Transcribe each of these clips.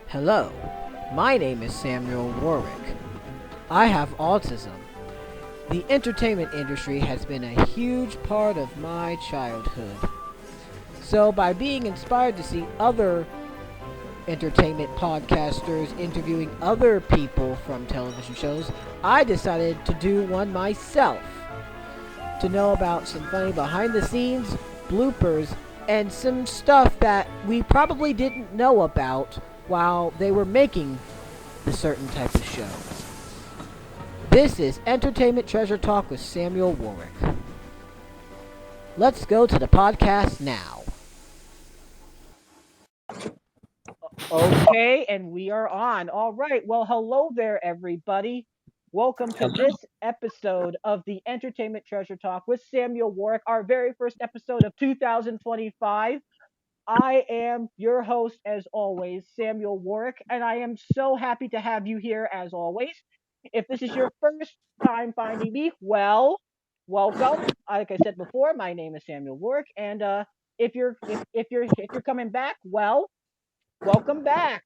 Hello, my name is Samuel Warwick. I have autism. The entertainment industry has been a huge part of my childhood. So, by being inspired to see other entertainment podcasters interviewing other people from television shows, I decided to do one myself to know about some funny behind the scenes, bloopers, and some stuff that we probably didn't know about while they were making the certain type of show. This is Entertainment Treasure Talk with Samuel Warwick. Let's go to the podcast now. Okay, and we are on. All right. Well, hello there, everybody. Welcome to Hello. this episode of the Entertainment Treasure Talk with Samuel Warwick, our very first episode of 2025. I am your host, as always, Samuel Warwick, and I am so happy to have you here, as always. If this is your first time finding me, well, welcome. Like I said before, my name is Samuel Warwick, and if you're coming back, well, welcome back.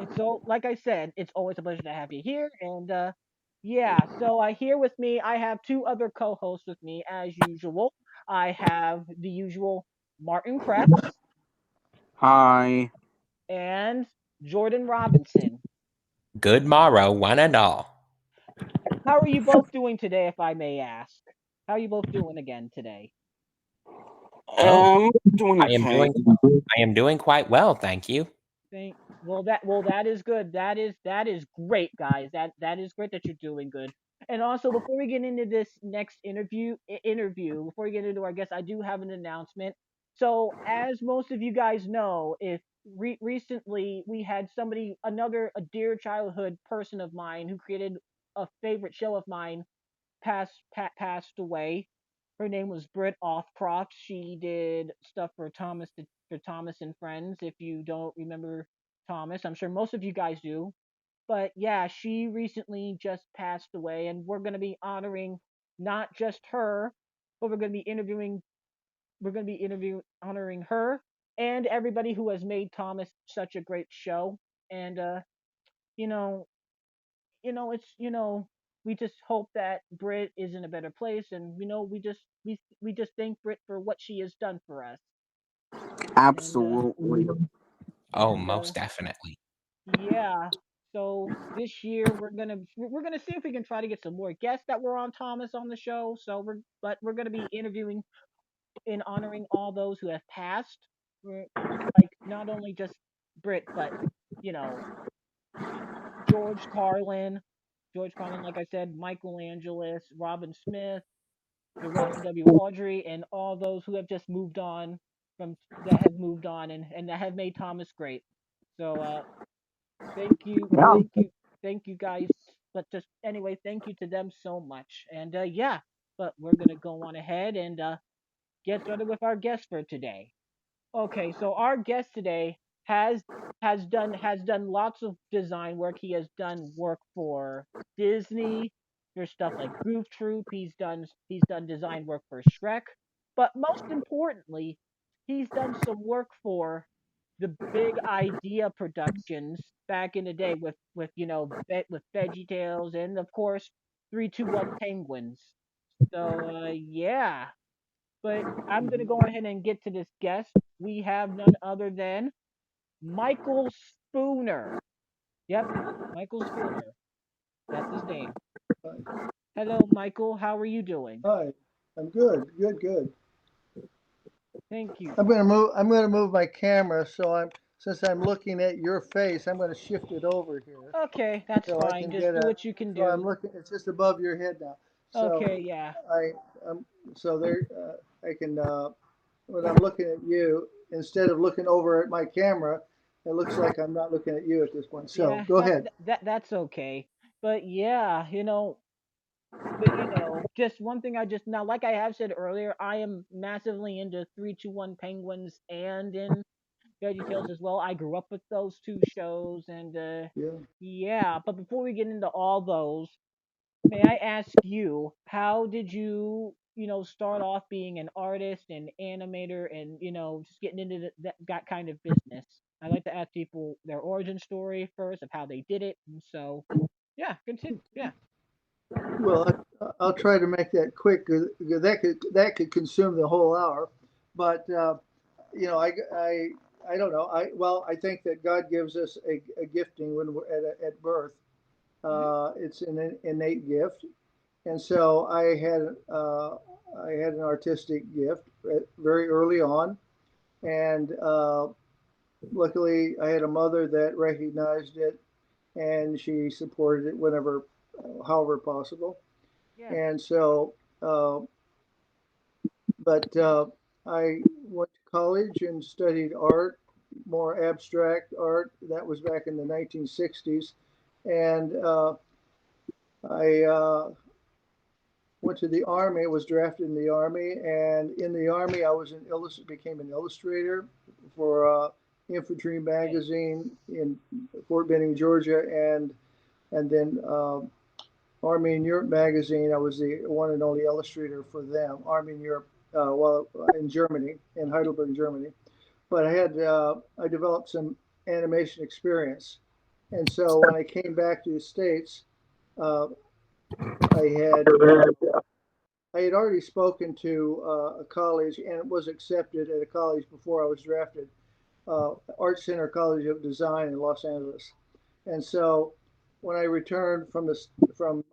It's so like I said, it's always a pleasure to have you here, and yeah. So here with me, I have two other co-hosts with me, as usual. I have the usual Martin Kreps Hi. and Jordon Robinson. Good morrow, one and all. How are you both doing today, if I may ask? How are you both doing again today? Oh, Doing I am okay. doing I am doing quite well, thank you. That is good. That is great, guys. That is great that you're doing good. And also, before we get into this next interview, before we get into our guest, I do have an announcement. So, as most of you guys know, if recently we had a dear childhood person of mine who created a favorite show of mine, passed away. Her name was Britt Offcroft. She did stuff for Thomas and Friends. If you don't remember Thomas, I'm sure most of you guys do. But yeah, she recently just passed away, and we're gonna be honoring not just her, but we're gonna be interviewing honoring her and everybody who has made Thomas such a great show. And you know, we just hope that Brit is in a better place, and we just thank Brit for what she has done for us. And Absolutely. Oh, and most definitely. yeah, so this year we're gonna see if we can try to get some more guests that were on Thomas on the show. We're gonna be interviewing and honoring all those who have passed. Like not only just Brit, but you know George Carlin, like I said, Michael Angelis, Robin Smith, Robin W. Audrey, and all those who have just moved on and that have made Thomas great. So thank you, Yeah. thank you guys. But just anyway, thank you to them so much. And yeah, but we're gonna go on ahead and get started with our guest for today. Okay, so our guest today has has done lots of design work. He has done work for Disney, for stuff like Goof Troop. He's done design work for Shrek, but most importantly, he's done some work for the big idea productions back in the day with VeggieTales and of course 321 Penguins. So yeah, but I'm going to go ahead and get to this guest. We have none other than Michael Spooner. Yep, Michael Spooner. That's his name. Hi. Hello, Michael. How are you doing? Hi. I'm good. Good. Good. Thank you. I'm gonna move. I'm gonna move my camera so since I'm looking at your face, I'm gonna shift it over here Okay, that's so I fine. can Just get do a. what you can So I'm do. looking. It's just above your head now. So Okay, yeah. I. So there. I can. When I'm looking at you, instead of looking over at my camera, it looks like I'm not looking at you at this point. So Yeah, go ahead. that's okay. But yeah, just one thing I just now, like I have said earlier, I am massively into 321 Penguins and in VeggieTales as well. I grew up with those two shows, and Yeah. yeah. But before we get into all those, may I ask you, how did you start off being an artist and animator, and just getting into that kind of business? I like to ask people their origin story first of how they did it. And so, yeah, continue. Yeah, Well, I'll try to make that quick because that could consume the whole hour. But you know, I don't know. I think that God gives us a gifting when we're at birth. hmm It's an innate gift, and so I had an artistic gift very early on, and luckily I had a mother that recognized it, and she supported it whenever, however possible. yeah, And so, uh, but I went to college and studied art, more abstract art. That was back in the 1960s, and I went to the army. Was drafted in the army, and in the army, I was became an illustrator for infantry nice. magazine in Fort Benning, Georgia, and then Army in Europe magazine. I was the one and only illustrator for them. Army in Europe, while in Germany, in Heidelberg, Germany. But I developed some animation experience, and so when I came back to the States, uh, I had I had already spoken to a college and was accepted at a college before I was drafted, Art Center College of Design in Los Angeles. And so when I returned from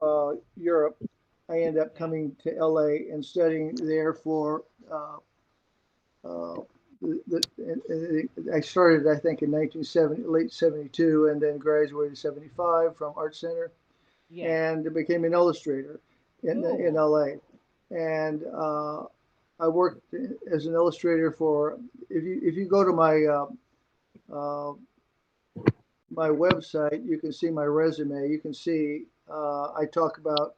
Europe, I ended up Yeah, coming to LA and studying there for uh, I started, I think, in 1970, late 72, and then graduated 75 from Art Center yeah, and became an illustrator in cool. LA. And I worked as an illustrator for, if you go to uh, my website, you can see my resume. You can see I talk about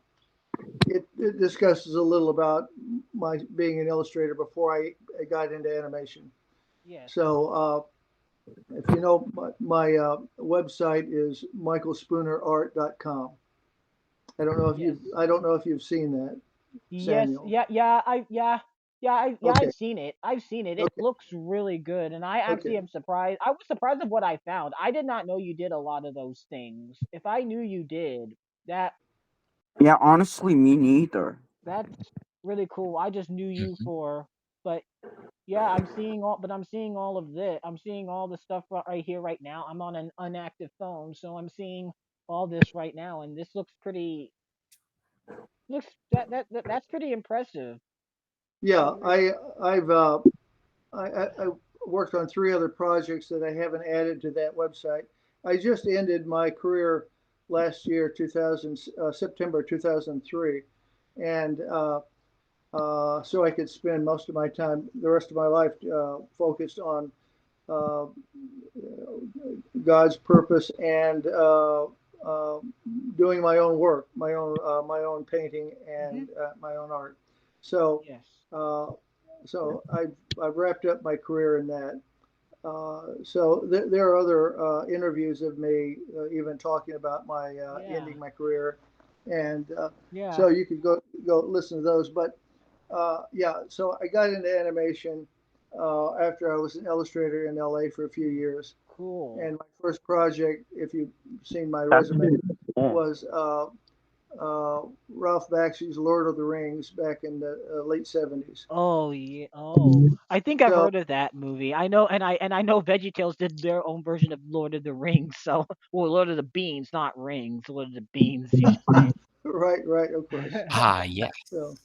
it. It discusses a little about my being an illustrator before I got into animation. Yes, So if you know, my website is michealspoonerart.com. yes. I don't know if you've seen that, Yes, Samuel. yeah, Okay, I've seen it. I've seen it. It okay, looks really good, and I actually okay. am surprised. I was surprised of what I found. I did not know you did a lot of those things. If I knew you did, that Yeah, honestly, me neither. that's really cool. I just knew you Mhm. for, but yeah, I'm seeing all of this. I'm seeing all the stuff right here right now. I'm on an inactive phone, so I'm seeing all this right now, and this looks pretty. Looks that's pretty impressive. Yeah, It really. I worked on three other projects that I haven't added to that website. I just ended my career last year, 2000 September 2003, and so I could spend most of my time, the rest of my life, focused on uh, God's purpose and doing my own work, my own painting Mhm. and my own art. So, Yes. uh, so I've wrapped up my career in that. So there are other interviews of me even talking about my Yeah. ending my career, and Yeah. so you could go listen to those. But yeah, so I got into animation after I was an illustrator in LA for a few years, Cool. and my first project, if you've seen my That's resume, yeah. was Ralph Bakshi's Lord of the Rings back in the late '70s. Oh yeah. Oh, I think I've So heard of that movie. I know, and I know VeggieTales did their own version of Lord of the Rings. So, well, Lord of the Beans, not rings. Lord of the Beans, you should say. right, of course. Ah, yes. So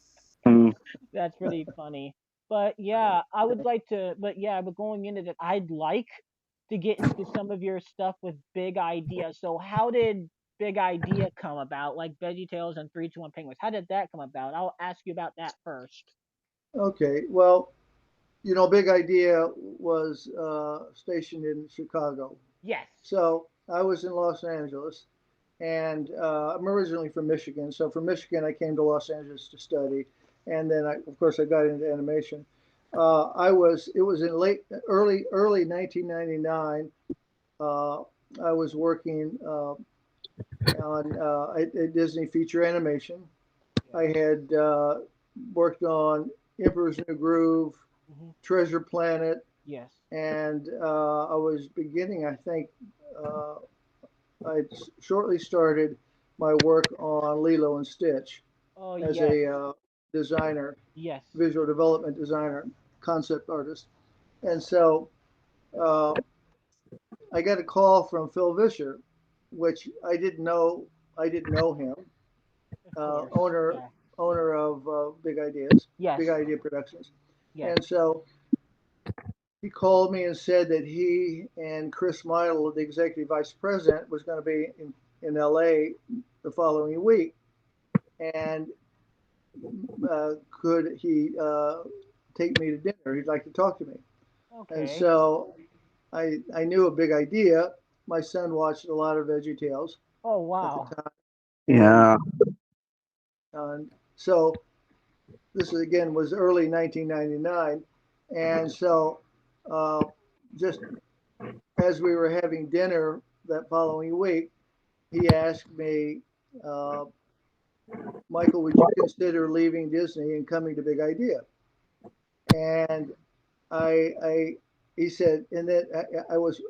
Mm. That's pretty funny. But yeah, I would like to. But yeah, but going into that, I'd like to get into some of your stuff with Big Idea. So, how did Big Idea come about? Like VeggieTales and 321 Penguins. How did that come about? I'll ask you about that first. okay, well, Big Idea was stationed in Chicago. Yes. So I was in Los Angeles, and I'm originally from Michigan. So from Michigan, I came to Los Angeles to study, and then of course, I got into animation. It was in early 1999. Uh, I was working on a Disney feature animation. Yes. I had worked on Emperor's New Groove, hmm Treasure Planet, Yes. and I was beginning, I think, uh, I shortly started my work on Lilo and Stitch Oh as yes. a designer, Yes. visual development designer, concept artist. And so uh, I got a call from Phil Vischer, which I didn't know. I didn't know him. Of course. Owner Yeah. of Big Ideas, Yes. Big Idea Productions. Yes. And so he called me and said that he and Kris, the executive vice president, was going to be in LA the following week. And could he take me to dinner? He'd like to talk to me. And Okay. so I knew a big idea. My son watched a lot of VeggieTales Oh at the wow. time. And, Yeah. so this is, again, was early 1999. And so uh, just as we were having dinner that following week, he asked me, uh, Michael, would you consider leaving Disney and coming to Big Idea? And I he said, and then I was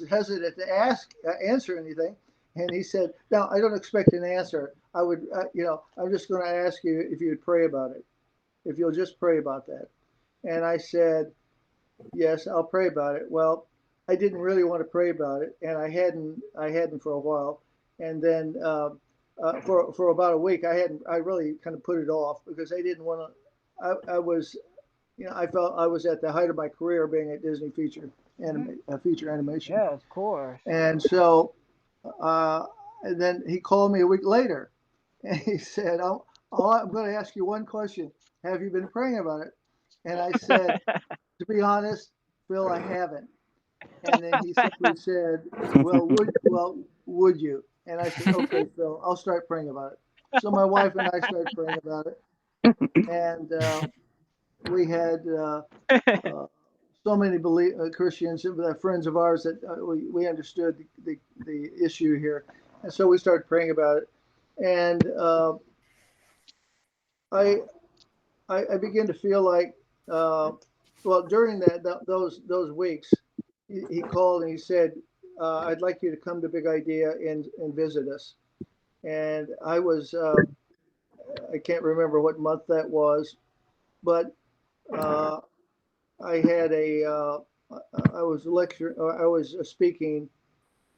hesitant to answer anything, and he said, "No, I don't expect an answer. I would, I'm just going to ask you if you would pray about it, if you'll just pray about that." And I said, "Yes, I'll pray about it." Well, I didn't really want to pray about it, and I hadn't for a while, and then for about a week, I really kind of put it off because I didn't want to. I was I felt I was at the height of my career being at Disney Hmm. feature animation. Yeah, of course. And so, uh, and then he called me a week later and he said, I'm going to ask you one question. Have you been praying about it? And I said, to be honest, Phil, I haven't. And then he simply said, would you? And I said, okay, Phil, I'll start praying about it. So my wife and I started praying about it. And we had uh, so many Christians, friends of ours, that we understood the issue here. And so we started praying about it. And I, I began to feel like, during those weeks, he called and he said, I'd like you to come to Big Idea and visit us. And I can't remember what month that was, but uh, I had I was I was speaking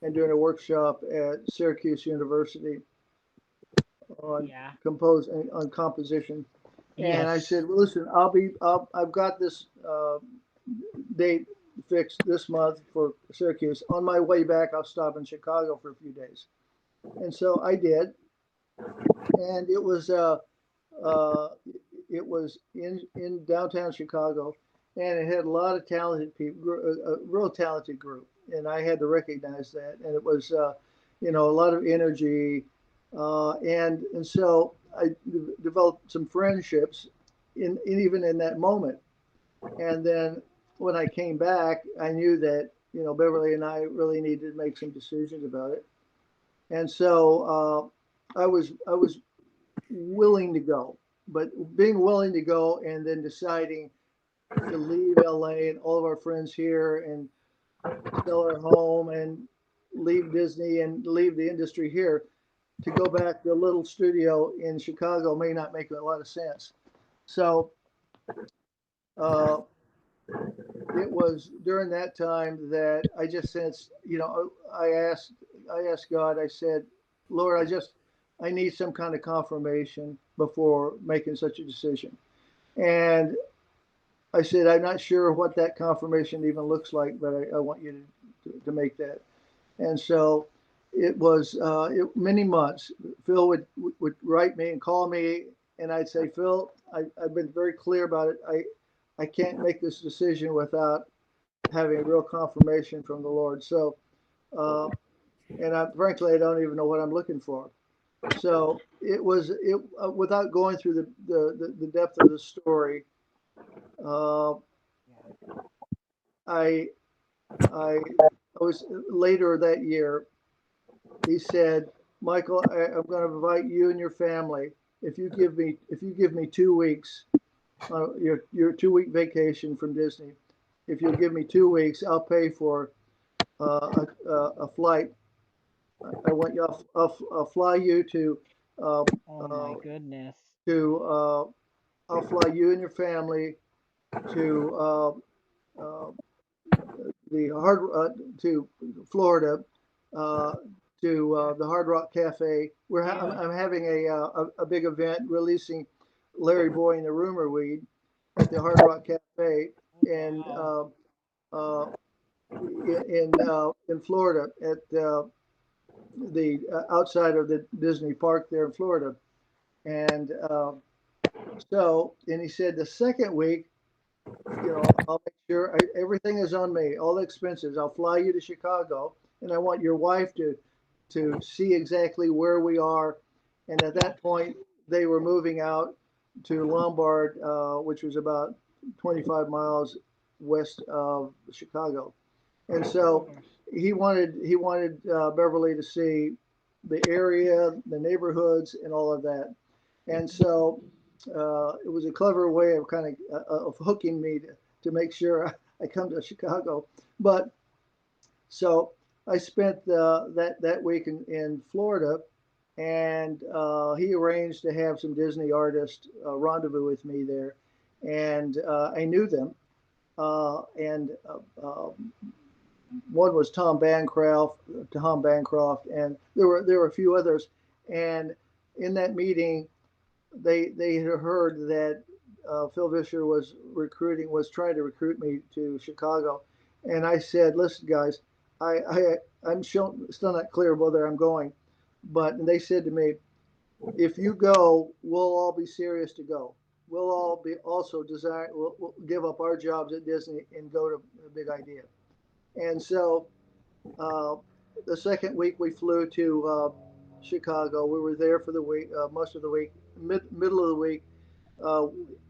and doing a workshop at Syracuse University on Yeah. on composition. And Yes. I said, well, listen, I've got this date fixed this month for Syracuse. On my way back, I'll stop in Chicago for a few days. And so I did, and uh, it was in downtown Chicago, and it had a lot of talented people, a real talented group, and I had to recognize that. And it was, a lot of energy, and so I developed some friendships even in that moment. And then when I came back, I knew that Beverly and I really needed to make some decisions about it, and so I was willing to go, but being willing to go and then deciding to leave LA and all of our friends here and sell our home and leave Disney and leave the industry here to go back to a little studio in Chicago may not make a lot of sense. So uh, it was during that time that I just sensed, I asked God, I said, Lord, I need some kind of confirmation before making such a decision. And I said, I'm not sure what that confirmation even looks like, but I want you to make that. And so it was many months. Phil would write me and call me, and I'd say, Phil, I've been very clear about it. I can't make this decision without having real confirmation from the Lord. So, uh, frankly, I don't even know what I'm looking for. So without going through the depth of the story. Uh, I I was later that year. He said, Michael, I'm going to invite you and your family. If you give me 2 weeks, your 2 week vacation from Disney, if you'll give me 2 weeks, I'll pay for a flight. I want you. I'll fly you Oh my uh, goodness. to. I'll fly you and your family to uh, the hard to Florida uh, to the Hard Rock Cafe. Yeah. I'm having a big event releasing Larry Boy and the Rumor Weed at the Hard Rock Cafe in Wow. uh, in Florida at the outside of the Disney park there in Florida. And and he said the second week, I'll make sure everything is on me, all the expenses. I'll fly you to Chicago, and I want your wife to see exactly where we are. And at that point, they were moving out to Lombard, which was about 25 miles west of Chicago. And Of so course. he wanted Beverly to see the area, the neighborhoods, and all of that. And so it was a clever way of kind of hooking me to make sure I come to Chicago. But so I spent that week in Florida, and he arranged to have some Disney artists rendezvous with me there, and I knew them. And One was Tom Bancroft, and there were a few others. And in that meeting, they had heard that Phil Vischer was trying to recruit me to Chicago, and I said, "Listen, guys, I'm still not clear whether I'm going," but they said to me, "If you go, we'll all be serious to go. We'll all be also desire. We'll give up our jobs at Disney and go to a Big Idea." And so uh, the second week we flew to Chicago. We were there for the week, most of the week. Middle of the week, uh,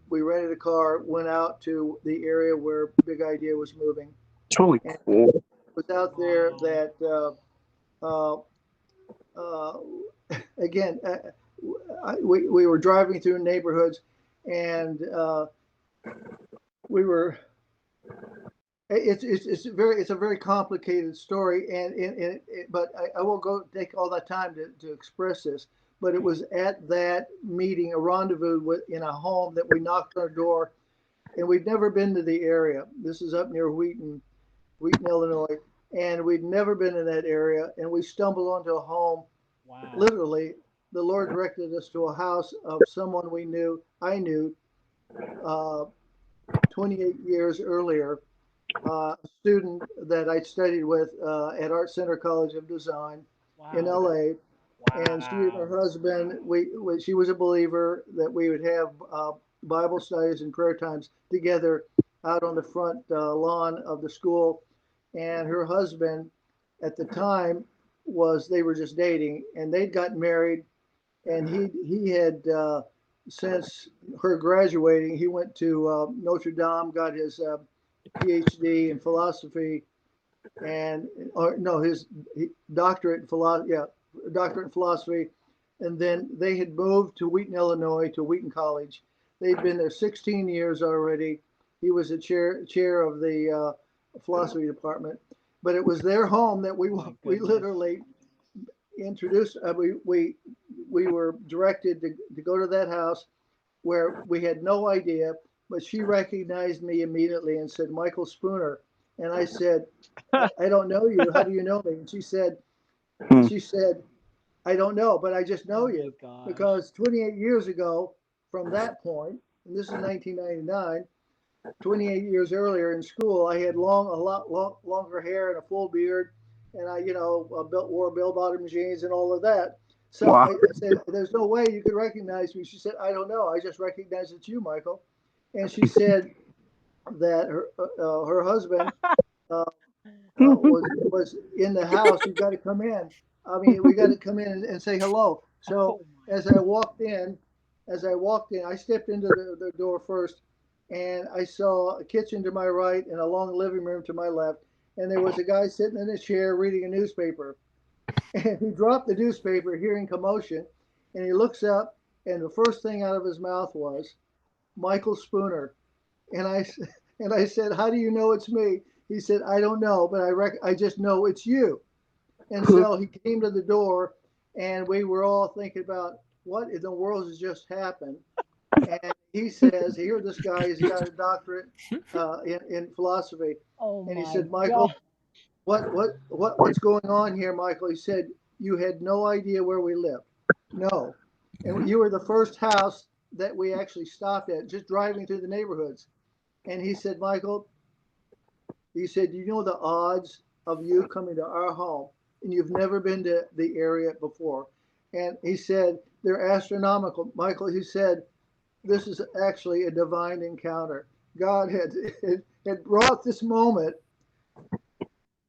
we rented a car, went out to the area where Big Idea was moving, It's really and cool. it was out there Wow. that uh, uh, again, we were driving through neighborhoods, and we were it's a very complicated story, but I won't go take all that time to express this. But it was at that meeting, a rendezvous in a home that we knocked on our door, and we'd never been to the area. This is up near Wheaton, Illinois, and we'd never been in that area. And we stumbled onto a home. Wow. Literally, the Lord directed us to a house of someone I knew, uh, 28 years earlier, a student that I studied with at Art Center College of Design in Wow. LA. And she and her Wow. husband, she was a believer that we would have Bible studies and prayer times together out on the front lawn of the school. And her husband at the time they were just dating, and they'd gotten married, and he had since her graduating, he went to Notre Dame, got his PhD in philosophy, and or no, his doctorate in philosophy, yeah, doctorate in philosophy, and then they had moved to Wheaton, Illinois, to Wheaton College. They'd been there 16 years already. He was the chair of the philosophy department, but it was their home that Oh my we goodness. literally introduced. We were directed to go to that house where we had no idea, but she recognized me immediately and said, "Michael Spooner." And I said, I don't know you. How do you know me? And Hmm. she said, "I don't know, but I just Oh know my you gosh. because 28 years ago from that point, and this is 1999, 28 years earlier in school, I had longer hair and a full beard, and wore bell-bottom jeans and all of that. So Wow. I said, "There's no way you could recognize me." She said, "I don't know. I just recognize it's you, Michael." And she said that her husband uh, was in the house. "You've got to come in. I mean, we got to come in and say hello." So Oh my as I goodness. walked in, I stepped into the door first, and I saw a kitchen to my right and a long living room to my left, and there was a guy sitting in a chair reading a newspaper. And he dropped the newspaper, hearing commotion, and he looks up, and the first thing out of his mouth was Michael Spooner. And And I said, "How do you know it's me?" He said, "I don't know, but I just know it's you." And so he came to the door, and we were all thinking about what in the world has just happened. And he says, "Here, this guy, he's got a doctorate in philosophy." Oh And he my said, "Michael, god. what's going on here, Michael?" He said, "You had no idea where we lived." No. And you were the first house that we actually stopped at, just driving through the neighborhoods. And he said, "Michael," he said, "you know the odds of you coming to our home and you've never been to the area before?" And he said, "They're astronomical." Michael, he said, "This is actually a divine encounter. God had brought this moment."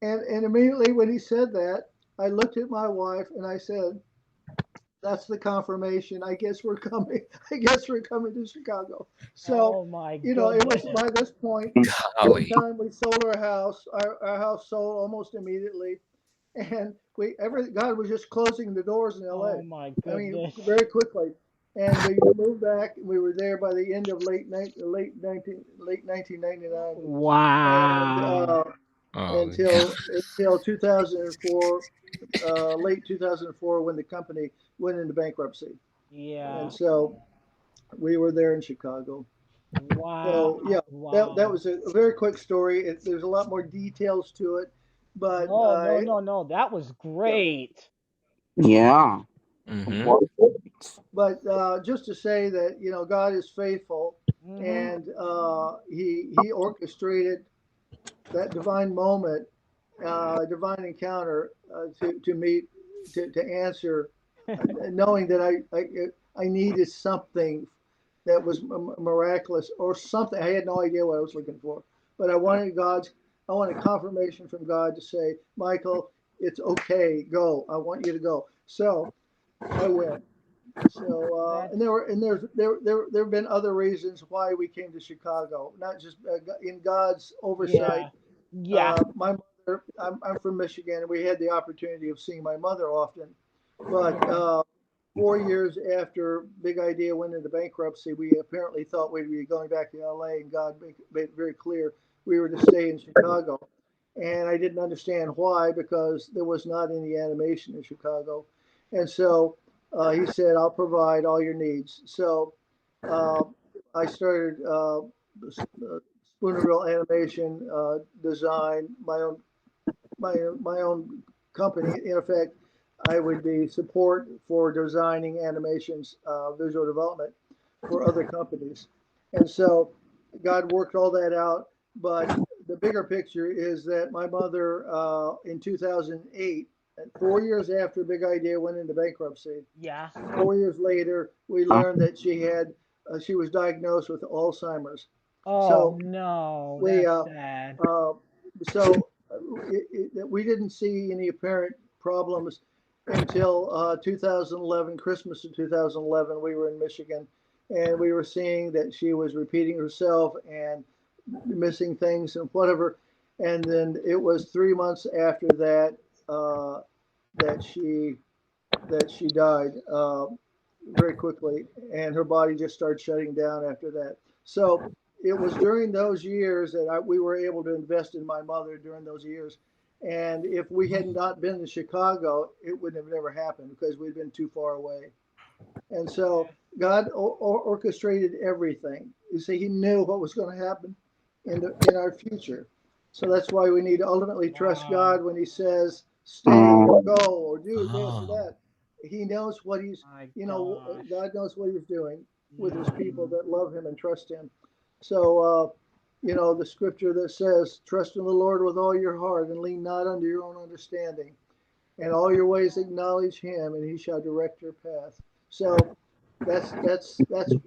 And immediately when he said that, I looked at my wife and I said, "That's the confirmation. I guess we're coming. I guess we're coming to Chicago." So, Oh my it was goodness. by this point, by the Golly. time we sold our house, our house sold almost immediately. And God was just closing the doors in Oh LA. my I mean, goodness. very quickly. And we moved back. We were there by the end of late 1999, and Wow. Oh, until 2004, late 2004, when the company went into bankruptcy. And Yeah. so we were there in Chicago. Wow. So yeah, that Wow. was a very quick story. There's a lot more details to it, but No, no, no, no. That was yeah, great. Yeah. mm-hmm. What? but just to say that God is faithful, Mm-hmm. and he orchestrated that divine moment, divine encounter, to meet, to answer, knowing that I needed something that was miraculous or something. I had no idea what I was looking for, but I wanted confirmation from God to say, "Michael, it's okay. Go. I want you to go." So I went. So That's and there have been other reasons why we came to Chicago, not just in God's oversight. yeah. Yeah. My mother, I'm from Michigan, and we had the opportunity of seeing my mother often. But Yeah. 4 years after Big Idea went into bankruptcy, we apparently thought we'd be going back to LA, and God made it very clear we were to stay in Chicago. And I didn't understand why, because there was not any animation in Chicago. And so he said, "I'll provide all your needs." So uh, I started Spoonerville Animation, design my own company. In effect, I would be support for designing animations, visual development for other companies. And so God worked all that out. But the bigger picture is that my mother, in 2008, 4 years after Big Idea went into bankruptcy, Yeah. 4 years later, we learned that she was diagnosed with Alzheimer's. Oh So no, we that's uh, sad. uh, so we didn't see any apparent problems until 2011, Christmas of 2011. We were in Michigan, and we were seeing that she was repeating herself and missing things and whatever. And then it was 3 months after that, uh, that she died, very quickly, and her body just started shutting down after that. So it was during those years that we were able to invest in my mother during those years. And if we had not been in Chicago, it would have never happened because we'd been too far away. And so God orchestrated everything. You see, He knew what was going to happen in our future. So that's why we need to ultimately trust Wow. God when He says, "Stay" or Mm, "go" or "do this or Oh, that." He knows what My gosh. God knows what He's doing with His people Mm. that love Him and trust Him. So, the scripture that says, "Trust in the Lord with all your heart and lean not unto your own understanding. And all your ways acknowledge Him, and He shall direct your path." So that's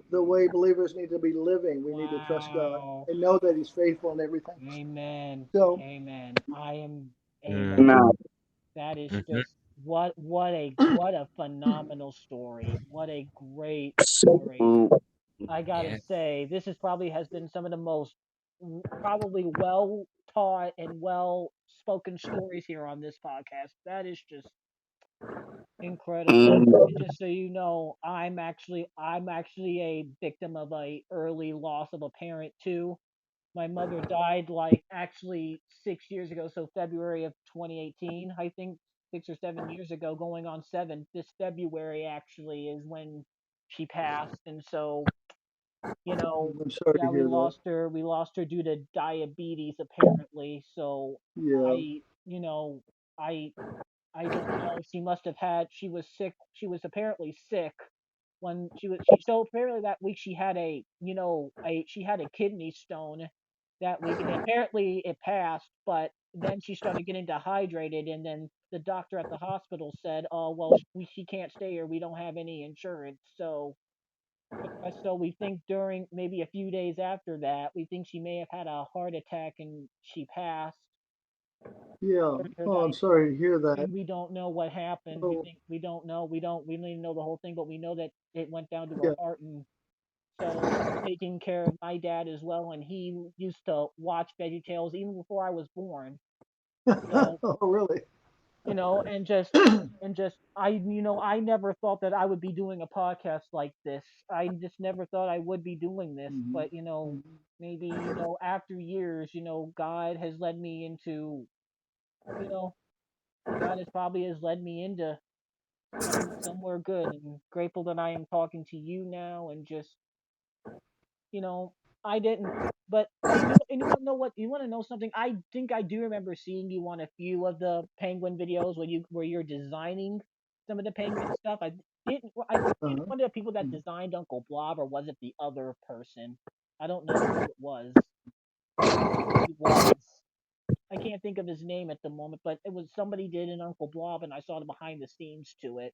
the way believers need to be living. We need to trust God Wow. and know that He's faithful in everything. Amen. So Amen. I am mm, amen. no. That is mhm. just what a phenomenal story. What a great story. So, I gotta Yeah. say, this is probably has been some of the most probably well taught and well spoken stories here on this podcast. That is just incredible. and And just so you know, I'm actually a victim of a early loss of a parent too. my mother died like actually 6 years ago, so February of 2018, I think 6 or 7 years ago, going on seven. This February actually is when she passed, and so you know, I'm sorry to yeah, we hear that. lost her. We lost her due to diabetes apparently. So Yeah. you know, I I don't know. She must have had. She was sick. She was apparently sick when she was. So apparently that week she had she had a kidney stone that week, and apparently it passed. But then she started getting dehydrated, and then the doctor at the hospital said, "Oh well, she can't stay here. We don't have any insurance." So we think during maybe a few days after that, we think she may have had a heart attack and she passed Yeah. during her Oh, I'm diabetes, sorry to hear that. and we don't know what happened. Oh, We don't know. We don't even know the whole thing, but we know that it went down to her yeah. heart, and so she's taking care of my dad as well, and he used to watch VeggieTales even before I was born. So Oh, really? I never thought that I would be doing a podcast like this. I just never thought I would be doing this, Hmm. but maybe after years, God has led me into you know God has probably has led me into somewhere good, and grateful that I am talking to you now, and just you know, I didn't. But you want to know what? You want to know something? I think I do remember seeing you on a few of the penguin videos where you're designing some of the penguin stuff. I think you're Uh-huh. one of the people that designed Uncle Blob, or was it the other person? I don't know who it was. Who it was. I can't think of his name at the moment, but it was somebody did an Uncle Blob, and I saw the behind the scenes to it.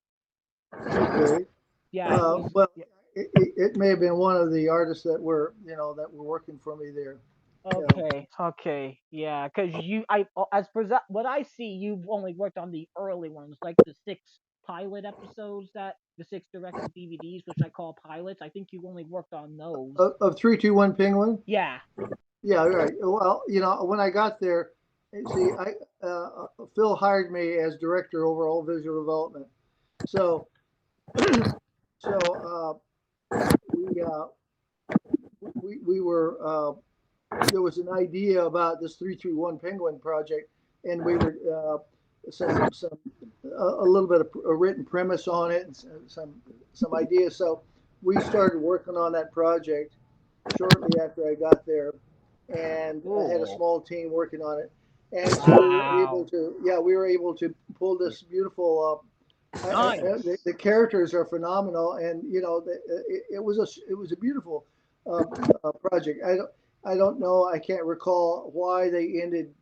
Okay. Yeah, it was. Well, Yeah, it may have been one of the artists that were working for me there. Yeah. okay, yeah, because as for what I see, you've only worked on the early ones, like the six pilot episodes, the six direct to DVDs, which I call pilots. I think you only worked on those. Of 3, 2, 1 Penguin. Yeah. Yeah, right. Well, when I got there, see, Phil hired me as director over all visual development. So, so we we were there was an idea about this 331 Penguin project, and we were some a little bit of a written premise on it, and some ideas. So we started working on that project shortly after I got there, and I had a Cool. small team working on it. And so we were able Wow. to, yeah, we were able to pull this beautiful. The Nice. characters are phenomenal, and it was a beautiful uh, project. I don't know. I can't recall why they ended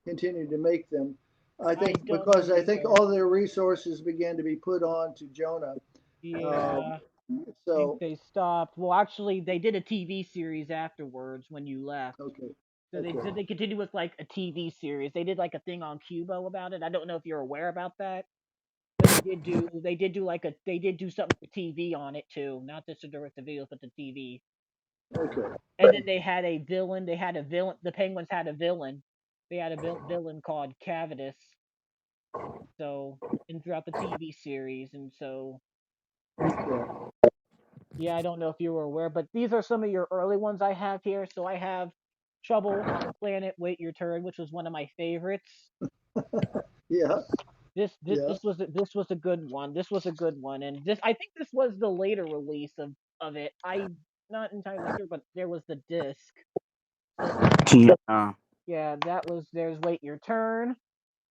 continued to make them. I I think don't because I think either. all their resources began to be put on to Jonah. Um, Yeah. I think so they stopped. Well, actually, they did a TV series afterwards when you left. okay, So they okay. did they continued with like a TV series. They did like a thing on Cubo about it. I don't know if you're aware about that, but they did do something for TV on it too, not just the direct to video, but the TV. Okay. And then they had a villain. They had a villain. The Penguins had a villain. They had a villain called Cavitus. So and throughout the TV series, and so Yeah. yeah, I don't know if you were aware, but these are some of your early ones I have here. So I have Trouble on the Planet, Wait Your Turn, which was one of my favorites. Yeah. Yeah. This was a good one. This was a good one, and this I think this was the later release of it. I'm not entirely sure, but there was the disc. So Yeah. yeah, that was there's Wait Your Turn,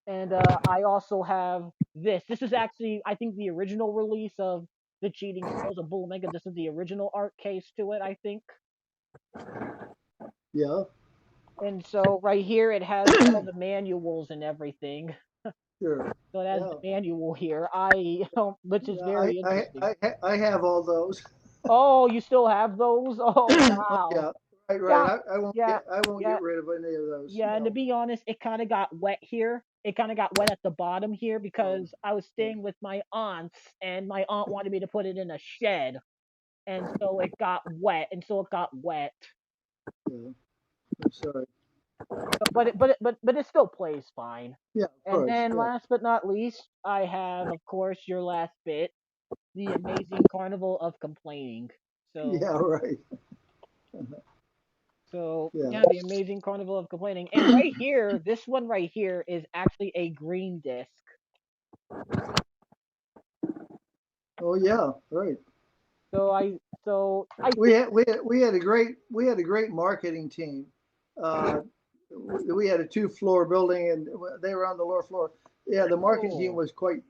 and I also have this. This is actually I think the original release of the Cheating Souls of Bull Omega. This is the original art case to it, I think. Yeah. And so right here it has all the manuals and everything. Sure. So it has Yeah. the manual here. Which is Yeah. I very I interesting. I, I have all those. Oh, you still have those? Oh, Oh wow. yeah. Right. Right. Yeah, Get yeah, I won't yeah, get rid of any of those. yeah. And to be honest, it kind of got wet here. It kind of got wet at the bottom here Oh. because I was Yeah. staying with my aunts, and my aunt wanted me to put it in a shed, and so it got wet, and so it got wet. Yeah. I'm sorry. But it still plays fine. Yeah. Of And course. then Yeah. last but not least, I have, of course, your last bit, the amazing carnival of complaining. So Yeah. Right. So Yeah. yeah, the amazing carnival of complaining. And right here, this one right here is actually a green disc. Oh yeah. Right. So I We think had we had a great marketing team. Uh, we had a 2 floor building, and they were on the lower floor. Yeah, the marketing team oh was quite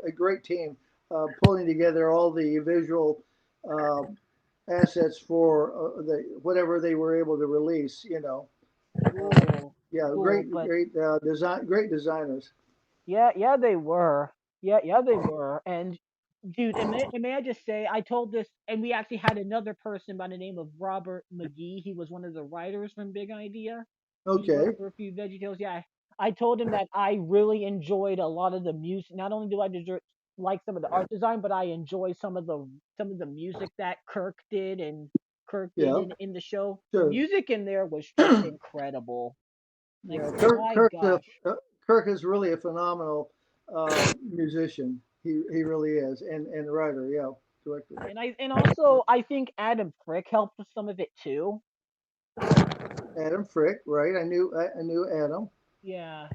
a great team, pulling together all the visual uh, assets for whatever they were able to release. cool Yeah, cool, but great designers. yeah, yeah, they were. Yeah, yeah, they were. And dude, and may I just say, I told this, and we actually had another person by the name of Robert McGee. He was one of the writers from Big Idea. He Okay. worked for a few VeggieTales. Yeah, I told him that I really enjoyed a lot of the music. Not only do I like some of the art design, but I enjoy some of the music that Kirk did Yeah. in the show. The Sure. music in there was just incredible. Like, Yeah. my gosh. Kirk is really a phenomenal musician. He really is, and writer. Yeah, director. And also I think Adam Frick helped with some of it too. Adam Frick, right? I knew Adam. Yeah.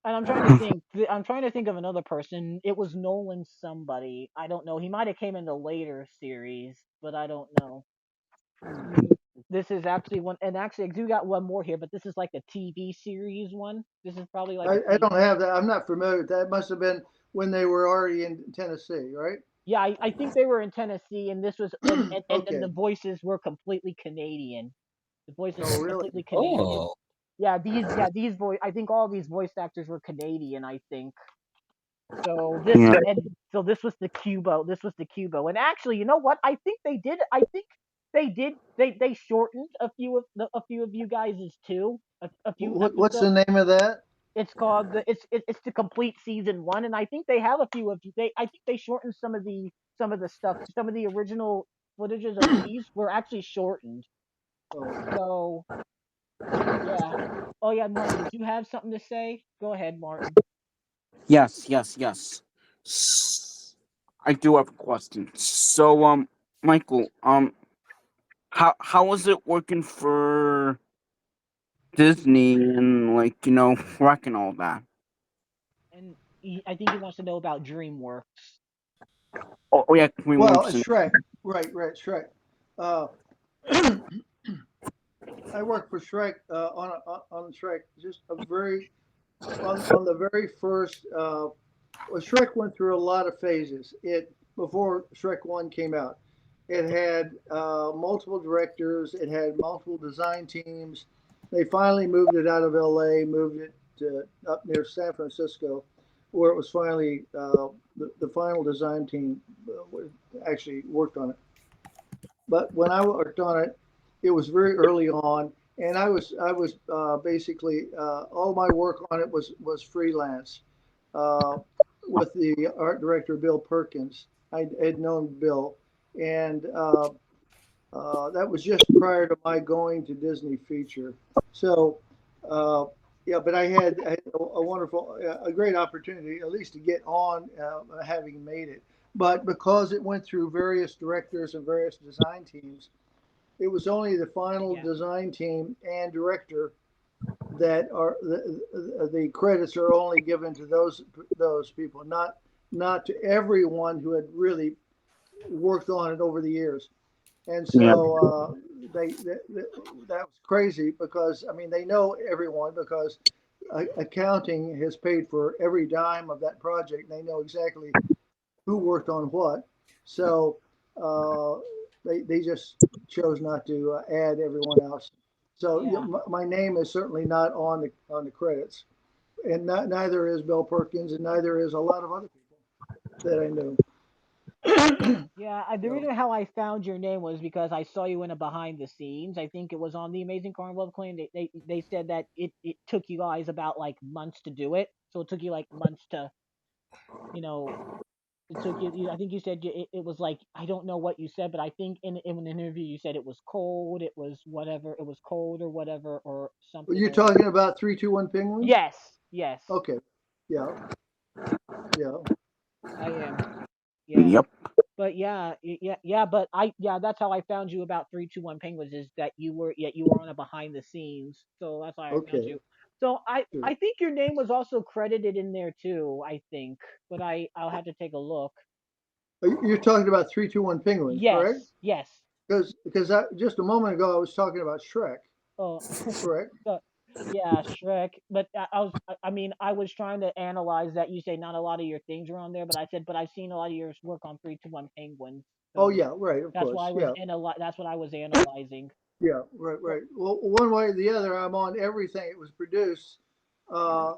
And I'm trying to think. I'm trying to think of another person. It was Nolan somebody. I don't know. He might have came in the later series, but I don't know. Mm, This is actually one, and actually I do got one more here, but this is like a TV series one. This is probably like a I TV. don't have that. I'm not familiar with that. It must have been when they were already in Tennessee, right? Yeah, I think they were in Tennessee, and this was, and the Okay. voices were completely Canadian. The voices Oh, were really? completely Canadian. Oh. Yeah, these voice. I think all these voice actors were Canadian. I think so. This Yeah. and so this was the Cubo. This was the Cubo. And actually, you know what? I think they did. I think they did. They shortened a few of you guys' too. A few What's the episodes. name of that? It's called it's the complete season one, and I think they have a few of you. I think they shortened some of the stuff. Some of the original footages of these were actually shortened. Oh, So yeah. Oh yeah, Martin, did you have something to say? Go ahead, Martin. Yes, yes, yes. I do have a question. So, Michael, how was it working for Disney and like Shrek and all that? And I think he wants to know about DreamWorks. Oh yeah, well, DreamWorks and Shrek. Right, Shrek. Uh, I worked for Shrek on Shrek. Just a very on the very first. Well, Shrek went through a lot of phases. It before Shrek One came out, it had multiple directors. It had multiple design teams. They finally moved it out of L.A., moved it to up near San Francisco, where it was finally the final design team actually worked on it. But when I worked on it, it was very early on, and I was basically all my work on it was freelance uh, with the art director Bill Perkins. I had known Bill, and that was just prior to my going to Disney Feature. So, uh, yeah, but I had a wonderful, a great opportunity, at least to get on, having made it. But because it went through various directors and various design teams, it was only the final Yeah. design team and director that are the credits are only given to those people, not to everyone who had really worked on it over the years. And yeah, so that was crazy because I mean they know everyone because accounting has paid for every dime of that project. They know exactly who worked on what. So uh, they just chose not to add everyone else. So Yeah. my name is certainly not on the credits, and neither is Bill Perkins, and neither is a lot of other people that I knew. Yeah, the So, reason how I found your name was because I saw you in a behind the scenes. I think it was on the Amazing Carnival of Clan. They said that it took you guys about like months to do it. So it took you like months to, you know, it took I think you said it was like, I don't know what you said, but I think in an interview you said it was cold, it was whatever, it was cold or whatever or are something you along. talking about 321 Penguins? Yes, yes, Okay, yeah, yeah. I am. Yeah. yep. But yeah. But that's how I found you about 321 Penguins is that you were on a behind the scenes. So that's how I found Okay, you. So sure. I think your name was also credited in there too. I think, but I'll have to take a look. You're talking about 321 Penguins, correct? Yes, yes. Because just a moment ago I was talking about Shrek, Oh, correct? so, yeah, Shrek. But I mean, I was trying to analyze that. You say not a lot of your things are on there, but I said, but I've seen a lot of your work on 321 Penguins. Oh So yeah, right, of that's why course, I was yeah, that's what I was analyzing. yeah, right, But right. Well, one way or the other, I'm on everything. It was produced. Uh,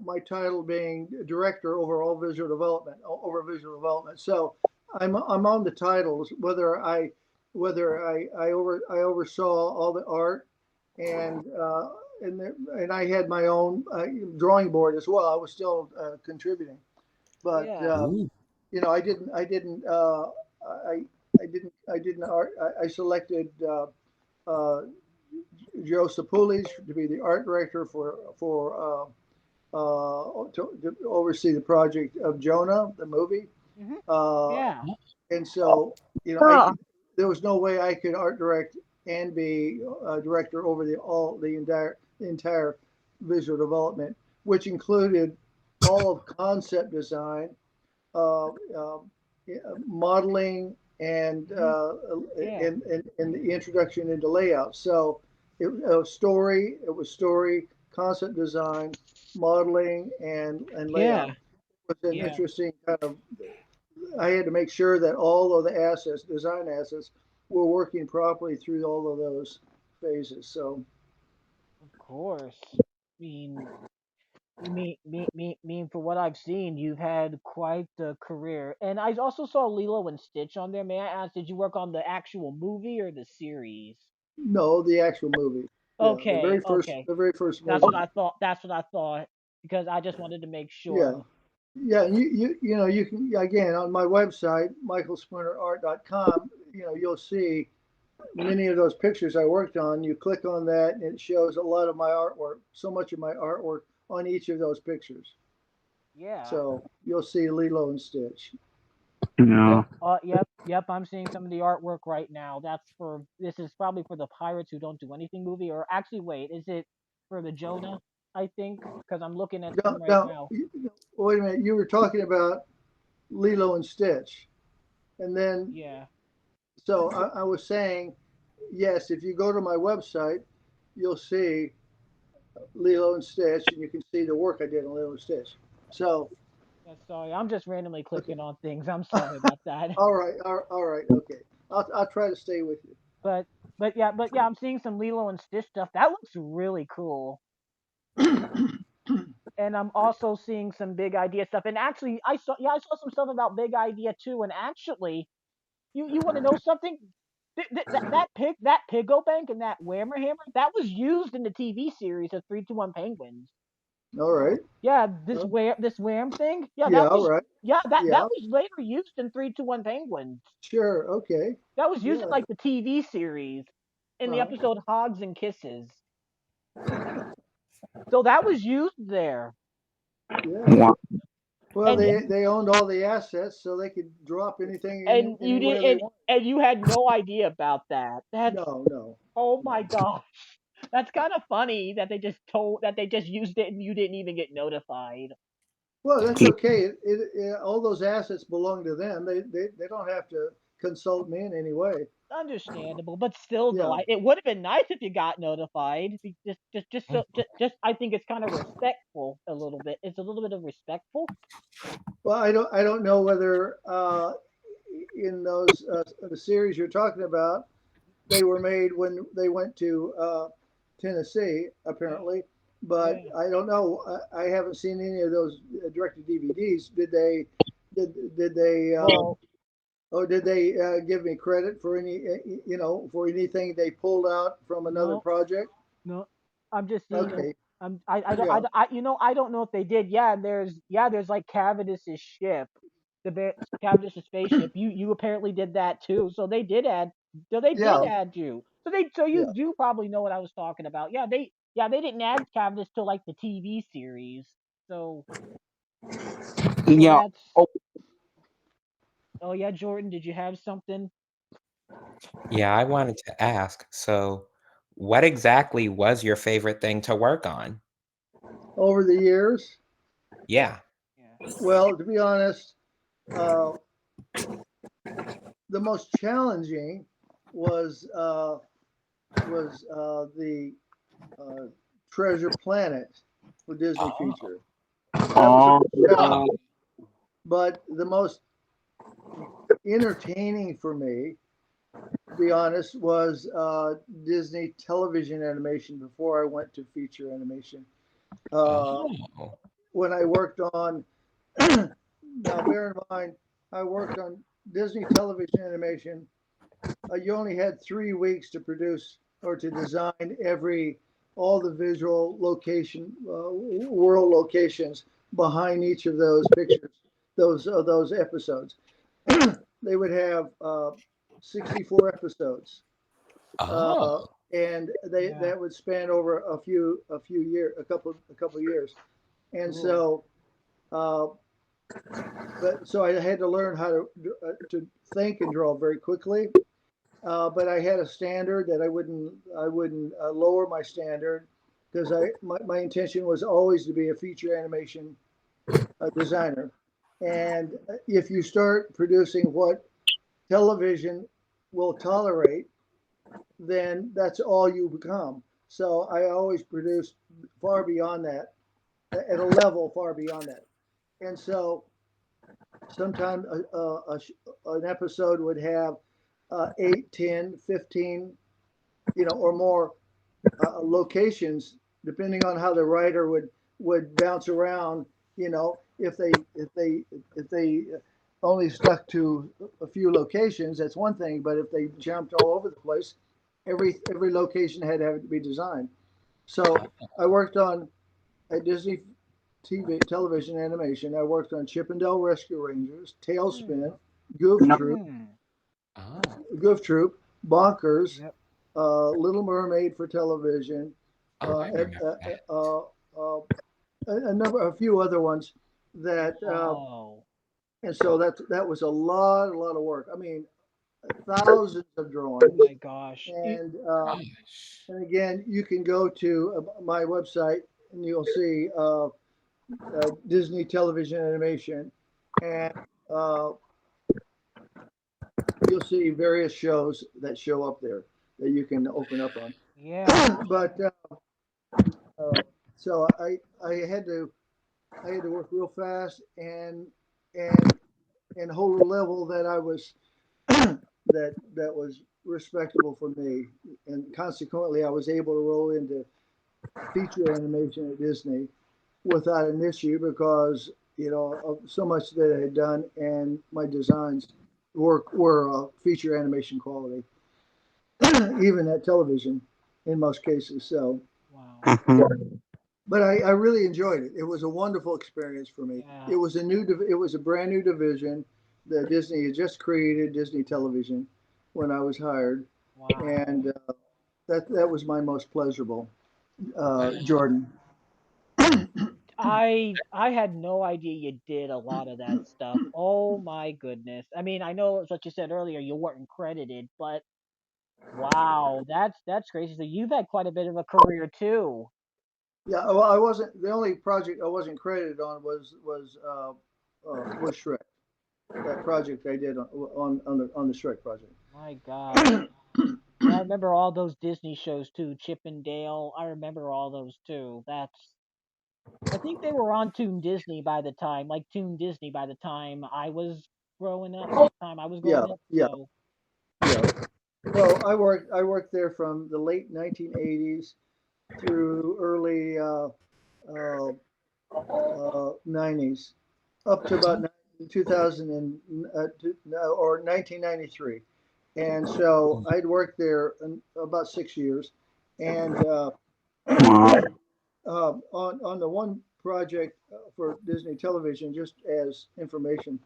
my title being director over all visual development, over visual development. So I'm on the titles, whether I oversaw all the art and and I had my own drawing board as well. I was still contributing, but yeah, I I didn't art. I selected uh, Joe Sapulis to be the art director to oversee the project of Jonah, the movie. hmm Uh, yeah, and so, there was no way I could art direct and be a director over the entire visual development, which included all of concept design, uh, uh, modeling, and, hmm yeah, the introduction into layout. So it was story, concept design, modeling, and yeah, layout. It was an yeah. interesting kind of. I had to make sure that all of the assets, design assets, were working properly through all of those phases. So Of course. I mean, for what I've seen, you've had quite the career. And I also saw Lilo and Stitch on there. May I ask, did you work on the actual movie or the series? no, the actual movie. Yeah, the Okay, very first, okay. the very first That's what movie. I thought. That's what I thought because I just wanted to make Yeah, sure. yeah, and you can, again, on my website michealspoonerart.com. You'll see many of those pictures I worked on. You click on that, and it shows a lot of my artwork, so much of my artwork on each of those pictures. Yeah. So you'll see Lilo and Stitch. Yep. Yeah. Yep. I'm seeing some of the artwork right now. This is probably for the Pirates Who Don't Do Anything movie, or actually, wait, is it for the Jonah? I think because I'm looking at some right Now, now. wait a minute. You were talking about Lilo and Stitch, and then Yeah. so I was saying, yes, if you go to my website, you'll see Lilo and Stitch, and you can see the work I did on Lilo and Stitch. So, Yeah, sorry, I'm just randomly okay, clicking on things. I'm sorry about that. all right, all right, okay. I'll try to stay with you. But but yeah, I'm seeing some Lilo and Stitch stuff. That looks really cool. And I'm also seeing some big idea stuff. And actually, I saw some stuff about big idea too. And actually, you want to know something? That Piggo Bank and that Whammer Hammer that was used in the TV series of 321 Penguins. All right. Yeah, Well, this Wham thing. Yeah, yeah, all right. that Yeah, was later used in 321 Penguins. sure. Okay. That was used in Yeah. like the TV series in the Uh, episode Hogs and Kisses. So that was used there. yeah. Wow. Well, And they owned all the assets, so they could drop anything you did anywhere they want. and you had no idea about that. That's No, no, oh my no. gosh. That's kind of funny that they just used it and you didn't even get notified. Well, that's okay. All those assets belong to them. They don't have to consult me in any way. Understandable, but still though, Yeah. it would have been nice if you got notified. Just I think it's kind of respectful a little bit. It's a little bit of respectful. Well, I don't know whether in those the series you're talking about, they were made when they went to Tennessee, Yeah, apparently. But yeah. I don't know. I haven't seen any of those directed DVDs. Did they? Did they? Well, Or did they give me credit for for anything they pulled out from another no, project? no. I'm just seeing them. Okay. I Yeah. I don't know if they did. There's like Cavendish's ship, Cavendish's spaceship. You apparently did that too. So they did Yeah. add you. So you Yeah. do probably know what I was talking about. They didn't add Cavendish till like the TV series. So Yeah. that's Oh, Oh yeah, Jordan, did you have something? Yeah, I wanted to ask, so what exactly was your favorite thing to work on? Over the years, Yeah. Yeah. well, to be honest, uh, the most challenging was uh, was the uh, Treasure Planet for Disney Oh. feature. That was a Oh, Oh. challenge, but the most entertaining for me, to be honest, was Disney television animation before I went to feature animation. Uh, Oh. when I worked on, now bear in mind, I worked on Disney television animation. You only had 3 weeks to produce or to design all the visual location, world locations behind each of those pictures, those episodes. They would have 64 episodes, Oh. uh, and they Yeah. that would span over a few years, a couple years. And Ooh. so, uh, but so I had to learn how to think and draw very quickly. But I had a standard that I wouldn't lower my standard because my intention was always to be a feature animation designer. And if you start producing what television will tolerate, then that's all you become. So I always produced far beyond that, at a level far beyond that. And so sometimes an episode would have 8, 10, 15, or more locations, depending on how the writer would bounce around. If they only stuck to a few locations, that's one thing. But if they jumped all over the place, every location had to have to be designed. So I worked on at Disney television animation. I worked on Chippendale Rescue Rangers, Hmm. Tailspin, Goof no. Troop, Hmm. Oh. Goof Troop, Bonkers, Yep. Little Mermaid for television, Oh, uh, I uh, remember that. a few other ones that, Wow. and so that was a lot of work. I mean, thousands of Oh drawings, my gosh. Gosh. and again, you can go to my website and you'll see Disney television animation, and uh, you'll see various shows that show up there that you can open up on. Yeah. But uh, so I had to work real fast and and hold a level that I was that was respectable for me, and consequently, I was able to roll into feature animation at Disney without an issue because of so much that I had done, and my designs were feature animation quality, even at television in most cases. So, Wow. Mhm. but I really enjoyed it. It was a wonderful experience for me. Yeah. It was a brand new division that Disney had just created, Disney Television, when I was hired, Wow. and that was my most pleasurable, Wow. Jordan. I had no idea you did a lot of that stuff. Oh my goodness. I mean, I know it's what you said earlier, you weren't credited, but wow, that's crazy. So you've had quite a bit of a career too. Yeah, well, I wasn't the only project I wasn't credited on was Shrek. That project I did on the Shrek project. My gosh. Yeah, I remember all those Disney shows too. Chip and Dale. I remember all those too. I think they were on Toon Disney by the time, like Toon Disney by the time I was growing up. By the time I was Yeah, growing up, yeah, so yeah. Well, I worked there from the late 1980s through early uh, 90s, up to about Oh. 2000 or 1993. And so I'd worked there about 6 years, and Wow. on the one project for Disney Television, just as information,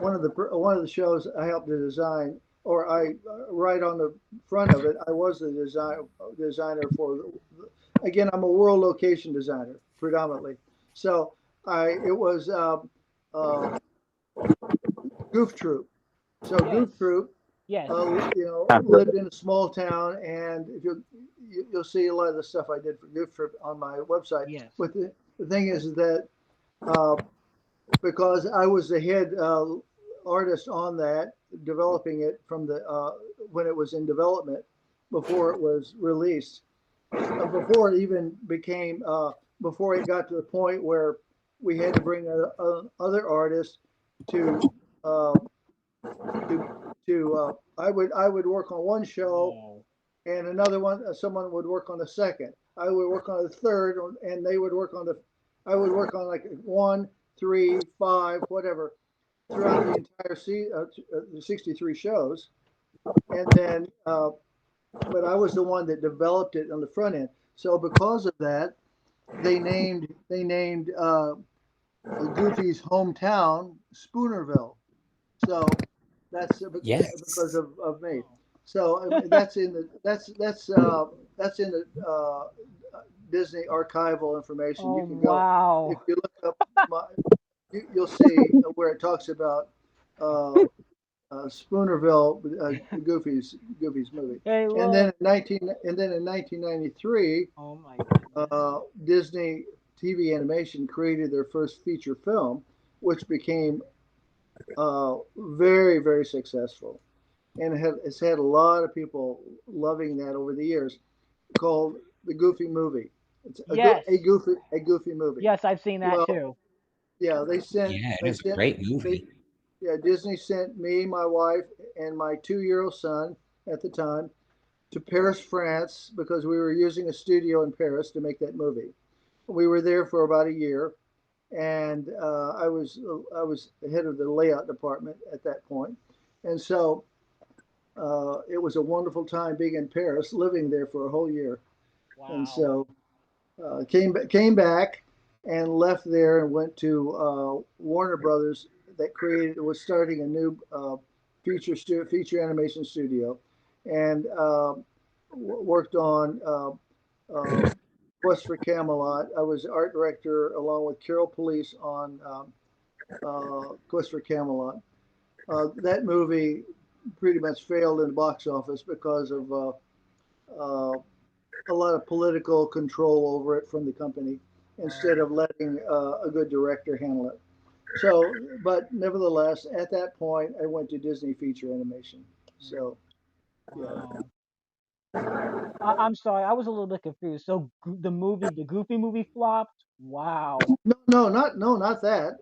one of the shows I helped to design, or I right on the front of it, I was the designer for. Again, I'm a world location designer predominantly, so I it was uh, Goof Troop. So Yes. Goof Troop, Yes. lived in a small town, and if you'll see a lot of the stuff I did for Goof Troop on my website. Yes. But the thing is that uh, because I was the head artist on that, developing it from the when it was in development before it was released, before it even became before it got to the point where we had to bring other artists to uh, to I would work on one show, Wow. and another one someone would work on the second. I would work on the third, and they would work on the. I would work on like one, three, five, whatever, throughout the entire the 63 shows, and then but I was the one that developed it on the front end. So because of that, they named Goofy's hometown Spoonerville. So that's because Yes. of me. Wow. So that's in the Disney archival information. Oh You can go if wow. you look up my, you'll see where it talks about uh, Spoonerville, Goofy's movie, Hey, and then look. in 1993, Oh my goodness. Disney TV Animation created their first feature film, which became very very successful, and it's had a lot of people loving that over the years. Called the Goofy Movie. It's Yes. a goofy movie. Yes, I've seen that Well, too. yeah, Yeah, it they is a sent great they movie. yeah, Disney sent me, my wife, and my 2-year-old son at the time to Paris, France, because we were using a studio in Paris to make that movie. We were there for about a year, and I was the head of the layout department at that point, and so it was a wonderful time being in Paris, living there for a whole year, and Wow. so came back and left there and went to Warner Brothers that created was starting a new feature animation studio, and worked on Quest for Camelot. I was art director along with Carol Police on Quest for Camelot. That movie pretty much failed in the box office because of uh, a lot of political control over it from the company instead Oh, of letting a good director handle it. So, but nevertheless, at that point, I went to Disney Feature Animation. So, yeah. wow. I'm sorry, I was a little bit confused. So the Goofy movie flopped. Wow. No, not that.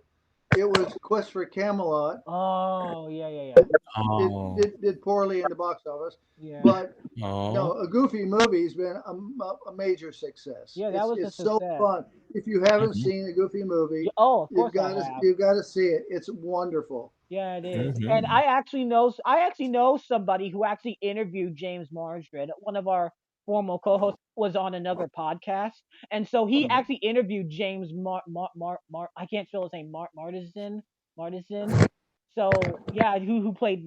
It was Quest for Camelot. Oh, yeah, yeah, yeah, Oh. Did poorly in the box office, yeah, but no, Oh. a Goofy movie's been a major success. yeah. That was a It's so success. fun. If you haven't Mhm. seen a Goofy movie, Yeah, oh, of course I have. you've got to see it. It's wonderful. Yeah, it is. And Mhm. I actually know somebody who actually interviewed James Marsden. One of our former co-hosts was on another podcast, and so he Mhm. actually interviewed James I can't spell his name. Martisan. So yeah, who played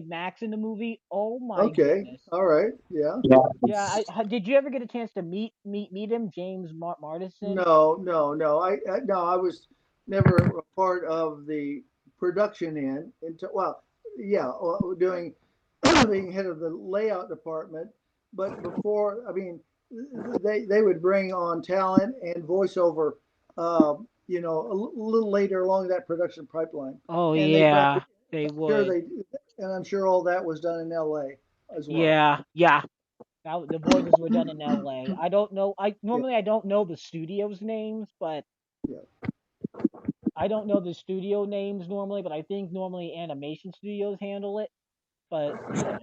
Max in the movie? Oh my Okay, goodness. all right, yeah. Yeah, Yes. did you ever get a chance to meet him, James Martisan? No. I was never a part of the production end until yeah, doing being head of the layout department. But before, I mean, they would bring on talent and voiceover, a little later along that production pipeline, Oh and they yeah, probably they sure would. they, and I'm sure all that was done in L.A. as well. Yeah, yeah. The voices were done in LA. I don't know. Yeah, I don't know the studios names, but yeah, I don't know the studio names normally. But I think normally animation studios handle it. But yeah.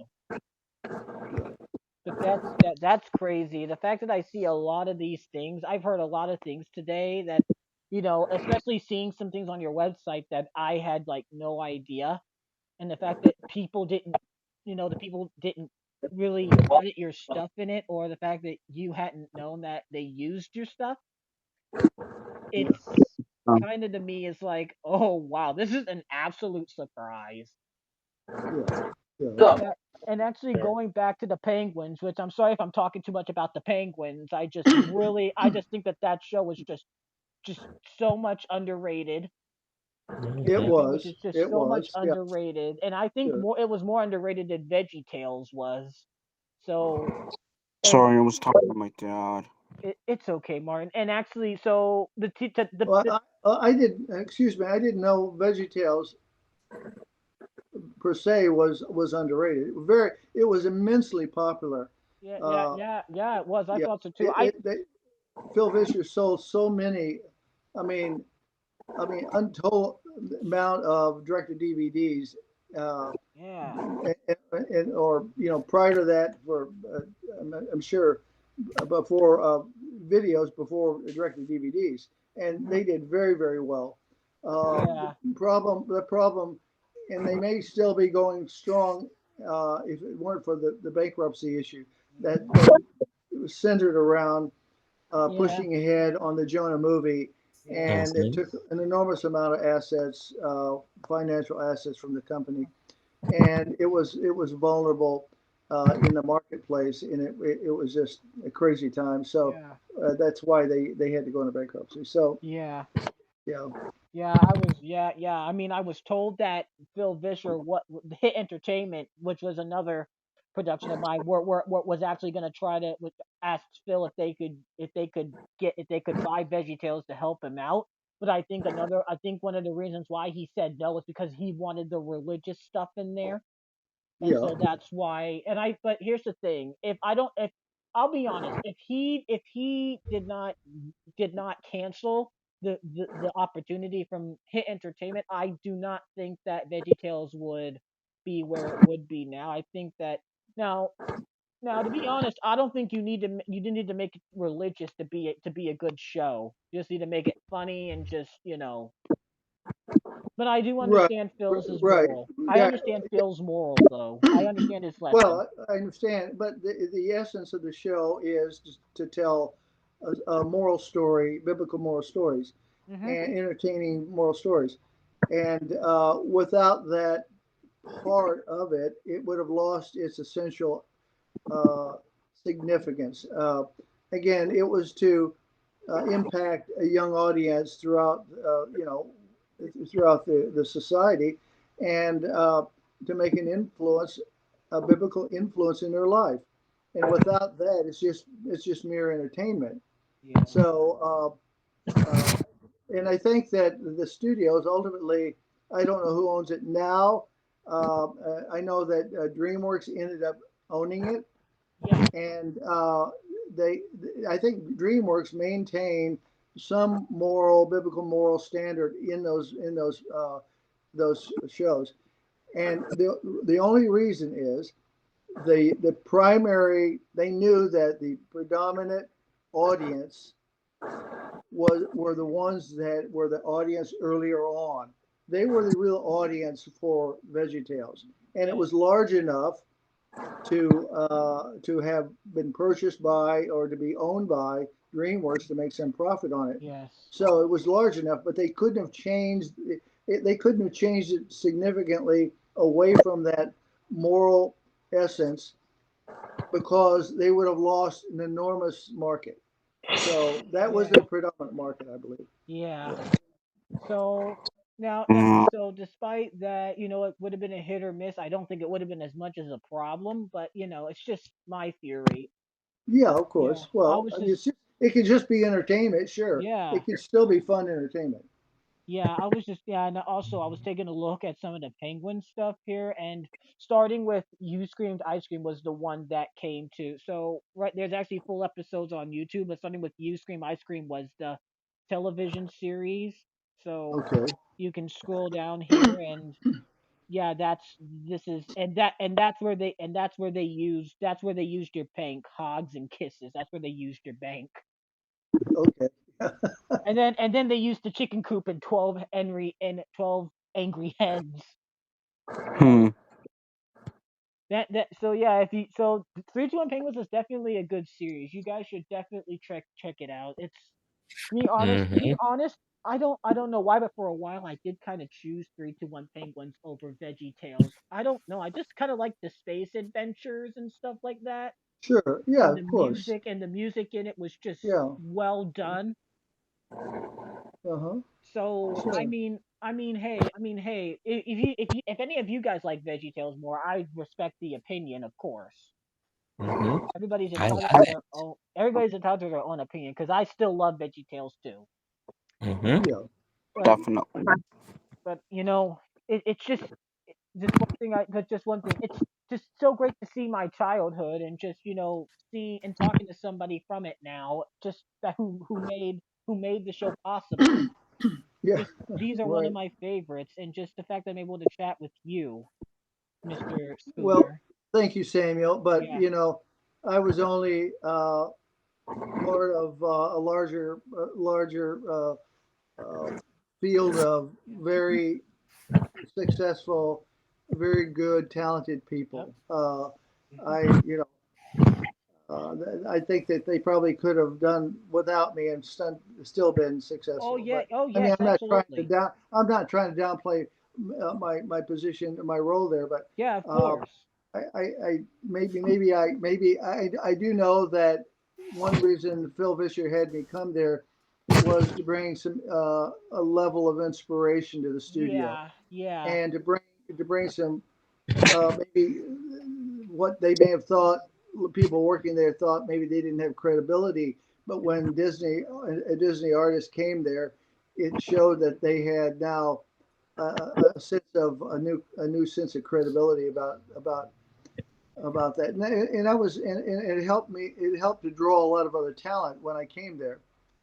but that's crazy. The fact that I see a lot of these things, I've heard a lot of things today that especially seeing some things on your website that I had like no idea, and the fact that the people didn't really credit your stuff in it, or the fact that you hadn't known that they used your stuff, it's Um, kind of to me is like, oh wow, this is an absolute surprise. Yeah, yeah. And actually going back to the Penguins, which I'm sorry if I'm talking too much about the Penguins, I just think that show was just so much underrated. It Mhm. which was. is just It so much was. Yeah, underrated. And I think sure. more it was more underrated than VeggieTales was. So and Sorry, I was talking to my dad. it's okay, Martin. And actually, so Well, I did. Excuse me. I didn't know VeggieTales per se was underrated. Very. It was immensely popular. Uh, it was. I yeah. thought so too. Phil Vischer sold so many. I mean, untold amount of directed DVDs, uh, Yeah, or prior to that, for I'm sure before videos, before directed DVDs, and hmm they did very, very well. yeah, The problem, and they may still be going strong if it weren't for the bankruptcy issue that was centered around yeah, pushing ahead on the Jonah movie, yeah, and it Mhm. took an enormous amount of assets, financial assets from the company, and it was vulnerable in the marketplace, and it was just a crazy time. So yeah, that's why they had to go into bankruptcy. So yeah. yeah, Yeah, I was. Yeah. I mean, I was told that Phil Vischer, what Hit Entertainment, which was another production of mine, were was actually going to try to ask Phil if they could buy VeggieTales to help him out. But I think one of the reasons why he said no was because he wanted the religious stuff in there, and yeah, so that's why. But here's the thing: if I'll be honest, if he did not cancel the opportunity from Hit Entertainment, I do not think that VeggieTales would be where it would be now. I think that now now to be honest, I don't think you didn't need to make it religious to be a good show. You just need to make it funny and just But I do right, understand Phil's right, moral. I yeah. understand Phil's moral though. I understand his lesson. Well, I understand, but the essence of the show is to tell a moral story, biblical moral stories, Mhm. and entertaining moral stories. And without that part of it, it would have lost its essential uh, significance. Again, it was to impact a young audience throughout the society, and to make an influence, a biblical influence in their life. And without that, it's just mere entertainment. Yeah. So, and I think that the studios ultimately, I don't know who owns it now. I know that DreamWorks ended up owning it, Yeah. and they, I think DreamWorks maintain some biblical moral standard in those shows, and the only reason is the primary. They knew that the predominant audience were the ones that were the audience earlier on. They were the real audience for VeggieTales, and it Yeah. was large enough to have been purchased by or to be owned by DreamWorks to make some profit on it. Yes. So it was large enough, but they couldn't have changed it. They couldn't have changed it significantly away from that moral essence because they would have lost an enormous market. So that was Yeah. their predominant market, I believe. Yeah. So Mm, so despite that, it would have been a hit or miss. I don't think it would have been as much as a problem, but it's just my theory. Yeah, of Yeah. course. I Well, was I mean, just it could just be entertainment, sure. yeah. It could still be fun entertainment. And also I was taking a look at some of the Penguin stuff here, and starting with You Screamed Ice Cream was the one that came to. So right there's actually full episodes on YouTube, but starting with You Scream Ice Cream was the television series. So Okay. you can scroll down here, and yeah, that's where they used your bank hogs and kisses. That's where they used your bank. Okay. And then they used the chicken coop in 12 angry hens. hmm. So that so yeah, if you so 321 Penguins is definitely a good series. You guys should definitely check it out. It's to be Mhm. honest, I don't know why, but for a while I did kind of choose 321 Penguins over Veggie Tales. I don't know. I just kind of like the space adventures and stuff like that. Sure. Yeah, And of course. the music in it was just Yeah. well done. Uh-huh. So So hey, if any of you guys like VeggieTales more, I respect the opinion, of course. Hmm. Everybody's I entitled to love their own. Everybody's entitled to their own opinion because I still love VeggieTales too. it. Hmm. yeah. But Definitely. it's just just one thing. That's just one thing. It's just so great to see my childhood and just see and talking to somebody from it now. Just that who made the show possible. Yeah. Just these are one of Right. my favorites, and just the fact that I'm able to chat with you, Mister Well, Scooter. thank you, Samuel. But Yeah. I was only part of a larger uh, field of very successful, very good, talented Yep. people. I, Hmm. uh, I think that they probably could have done without me and still been Oh successful. yeah. But Oh I mean, yes. Absolutely. I'm not trying to downplay my position, my role there. But Yeah. Of uh, course. I do know that one reason Phil Vischer had me come there was to bring a level of inspiration to the studio Yeah. Yeah. and to bring some maybe what they may have thought, people working there thought maybe they didn't have credibility, but when a Disney artist came there, it showed that they had now a sense of a new sense of credibility about that. And I was and it helped me. It helped to draw a lot of other talent when I came there.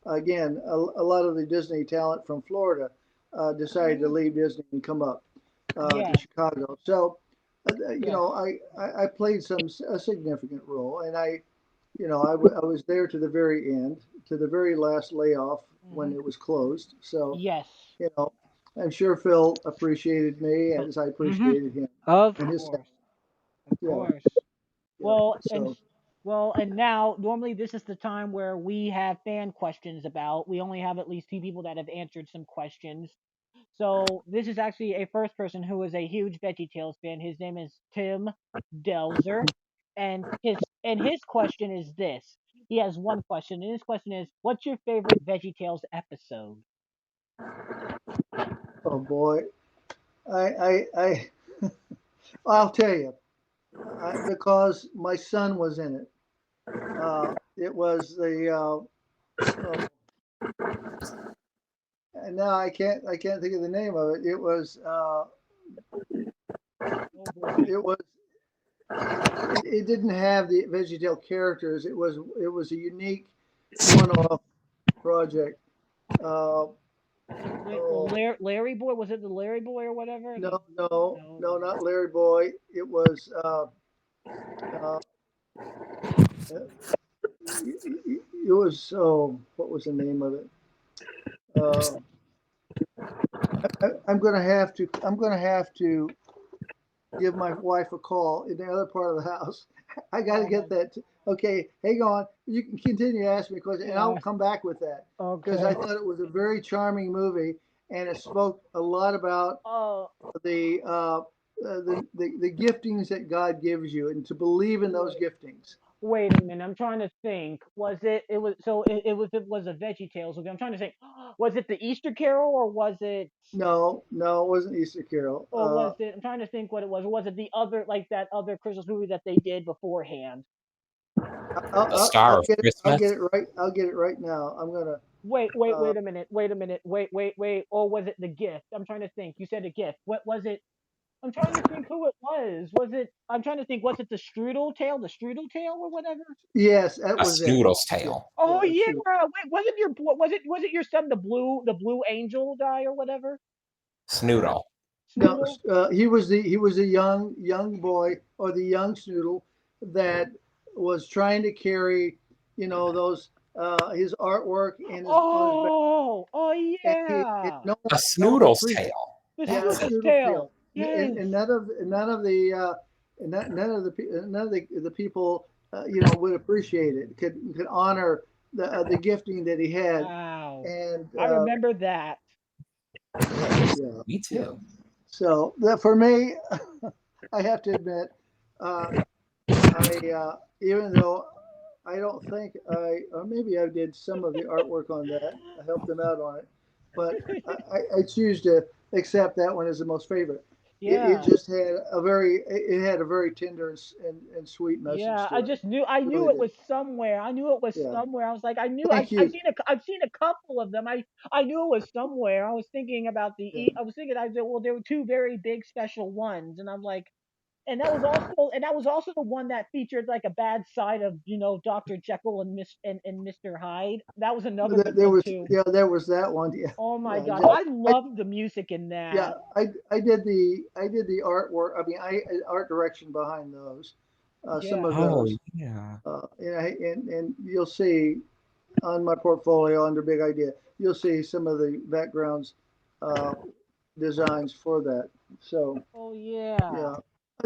Again, a lot of the Disney talent from Florida decided to Hmm. leave Disney and come up to Yes. Chicago. So, Yes. I played a significant role, and I was there to the very end, to the very last layoff when Hmm. it was closed. So, Yes. you know, I'm sure Phil appreciated me as I Hmm. appreciated him Of and his staff. course. Of Yeah, course. yeah. Well, and So, well, and now normally this is the time where we have fan questions about. We only have at least two people that have answered some questions. So this is actually a first person who is a huge VeggieTales fan. His name is Tim Delzer, and his question is this. He has one question, and his question is, "What's your favorite VeggieTales episode?" oh boy, I I'll tell you, because my son was in it. It was oh, and now I can't think of the name of it. Oh boy. It was it didn't have the VeggieTale characters. It was a unique one-off project. Uh, oh Larry Boy? Was it the Larry Boy or whatever? no, no, No. no, not Larry Boy. It was uh, it was what was the name of it? Uh, I'm gonna have to give my wife a call in the other part of the house. I got to Oh get my. that. Okay, hang on. You can continue to ask me questions, and I'll Yeah. come back with that because I Okay. thought it was a very charming movie, and it spoke a lot about Oh. the uh, the giftings that God gives you, and to believe in those Wait. giftings. Wait a minute. I'm trying to think. Was it? It was. So it was a Veggie Tales. Okay. I'm trying to think. Was it the Easter Carol or was it? No, no, it wasn't Easter Carol. Or was it? I'm trying to think what it was. Or was it the other like that other Christmas movie that they did beforehand? I'll, A I'll, Star I'll of get it. I'll get Christmas. it right. I'll get it right now. I'm gonna. Uh, Wait a minute. Wait a minute. Wait. Or was it the gift? I'm trying to think. You said a gift. What was it? I'm trying to think who it was. Was it? I'm trying to think. Was it the Strudel Tail? The Strudel Tail or whatever? yes, that A was it. Snoodle's Yeah, Tale. Oh yeah. yeah. Shoot. Wait, was it your son the blue angel guy or whatever? Snoodle. No, Snoodle? he was a young boy or the young Snoodle that was trying to carry, those his artwork and his on his back, Oh and yeah. no one A no one Snoodle's appreciated. Tale. The Yeah, a That's it. Snoodle's Snoodle's tail. tail, Yes. and none of the people would appreciate it, could honor the gifting that he had, Wow. and I remember that. yeah, Me yeah. too. So that for me, I have to admit. Uh, even though I don't think or maybe I did some of the artwork on that. I helped them out on it. but I choose to accept that one as the most favorite. It Yeah. just had a very tender and sweet message Yeah, to it. I knew Really it did. was somewhere. I knew it was Yeah. somewhere. I was like, Thank you. I've seen a couple of them. I knew it was somewhere. I was thinking about Yeah. I was thinking I said, well, there were two very big special ones, and I'm like, and that was also the one that featured like a bad side of Dr. Jekyll and Mr. Hyde. That was another good There one was too. there was that one. Yeah. Oh my Yeah. gosh, Exactly. I loved the music in Yeah. that. I did the artwork. I mean, I art direction behind those. Some Yeah, of Oh, those. yeah. And you'll see on my portfolio under Big Idea, you'll see some of the backgrounds uh, designs for that. So oh yeah, yeah,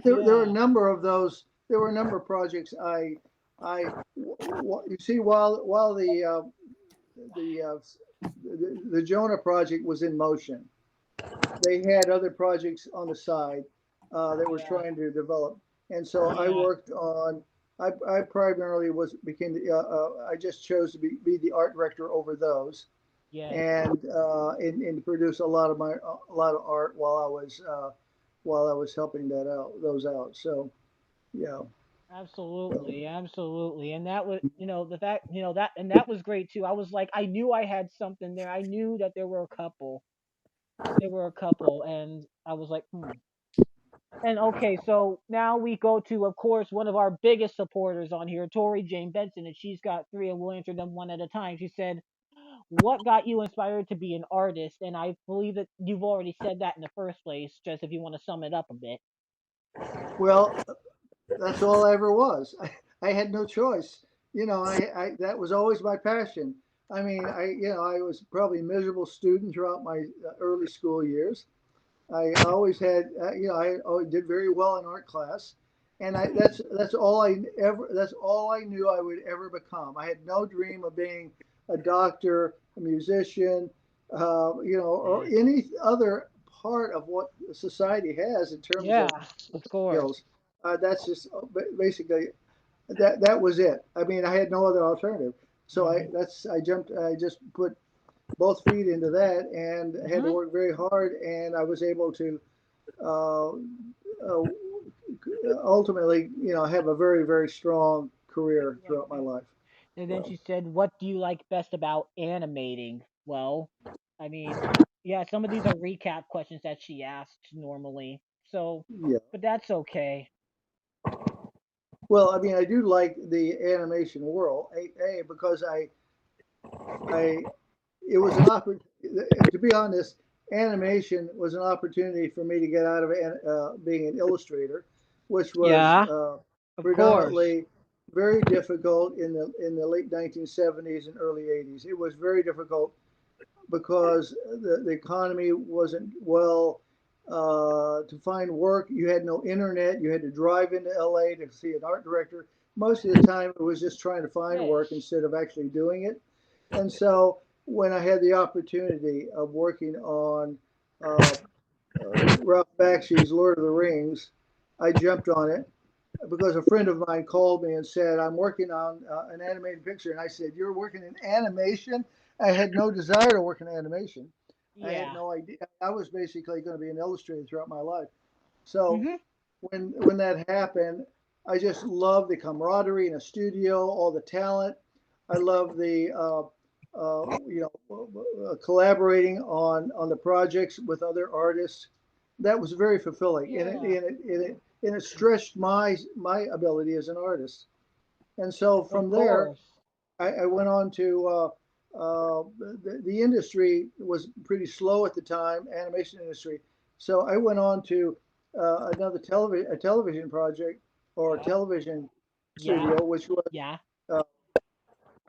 there were a yeah, number of those. There were a number of projects you see while the, uh, the Jonah project was in motion, they had other projects on the side that were yeah, trying to develop, and so I yeah, worked on. I primarily became I just chose to be the art director over those, yes, and to produce a lot of art while I was helping those out. So yeah, so, absolutely, absolutely. And that was, the fact, that was great too. I was like, I knew I had something there. I knew that there were a couple. There were a couple, and I was like, hmm. And okay, so now we go to, of course, one of our biggest supporters on here, Tori Jane Benson, and she's got three, and we'll answer them one at a time. She said, "What got you inspired to be an artist?" And I believe that you've already said that in the first place. Just if you want to sum it up a bit. well, that's all I ever was. I had no choice. That was always my passion. I mean, I was probably a miserable student throughout my early school years. I always had, I always did very well in art class, and that's all I knew I would ever become. I had no dream of being a doctor, a musician, or Yeah. any other part of what society has in terms Yeah, of of course. skills. That's just basically that was it. I mean, I had no other alternative. So Hmm. I just put both feet into that and had to Hmm. work very hard, and I was able to uh, uh, ultimately, have a very, very strong career throughout my life. And then So she said, "What do you like best about animating?" Well, I mean, yeah, some of these are recap questions that she asked normally. So, yeah, but that's okay. well, I mean, I do like the animation world, because I it was an opportunity. To be honest, animation was an opportunity for me to get out of being an illustrator, which was Yeah, of course. predominantly very difficult in the late 1970s and early 80s. It was very difficult because the economy wasn't well. To find work, you had no internet. You had to drive into LA to see an art director. Most of the time, it was just trying to find work Yes. instead of actually doing it. And so, when I had the opportunity of working on uh, Ralph Bakshi's Lord of the Rings, I jumped on it because a friend of mine called me and said, "I'm working on an animated picture." And I said, "You're working in animation?" I had no desire to work in animation. I had Yeah. no idea. I was basically going to be an illustrator throughout my life. So Mhm. when that happened, I just loved the camaraderie in a studio, all the talent. I love the collaborating on the projects with other artists. That was very fulfilling, Yeah. and it stretched my ability as an artist. And so Of from there, course. I went on to the industry was pretty slow at the time, animation industry. So I went on to another television project or Yeah. television Yeah. studio, which was Yeah. uh,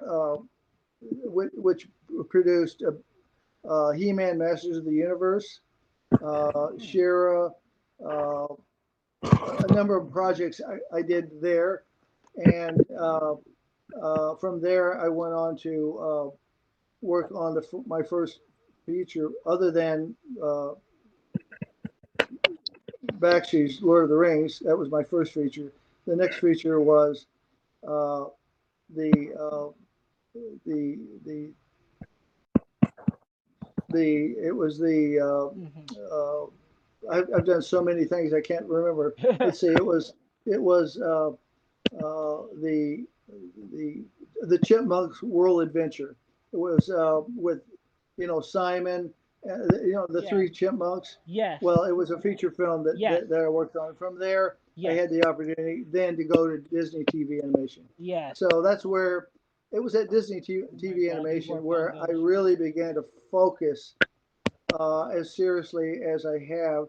uh, which produced He-Man, Masters of the Universe, Mm. Shira, uh, a number of projects I did there, and from there I went on to work on my first feature, other than Bakshi's Lord of the Rings. That was my first feature. The next feature was uh, the the the it was the Hmm. I've done so many things I can't remember. Let's see, it was the the the Chipmunks World Adventure. It was with Simon, the Yes. three chipmunks. Yes. Well, it was a feature film that, Yes. that I worked on. From there, I Yes. had the opportunity then to go to Disney TV animation. Yes. So that's where it was at Disney Oh my TV God, you animation worked on where I those. really began to focus as seriously as I have,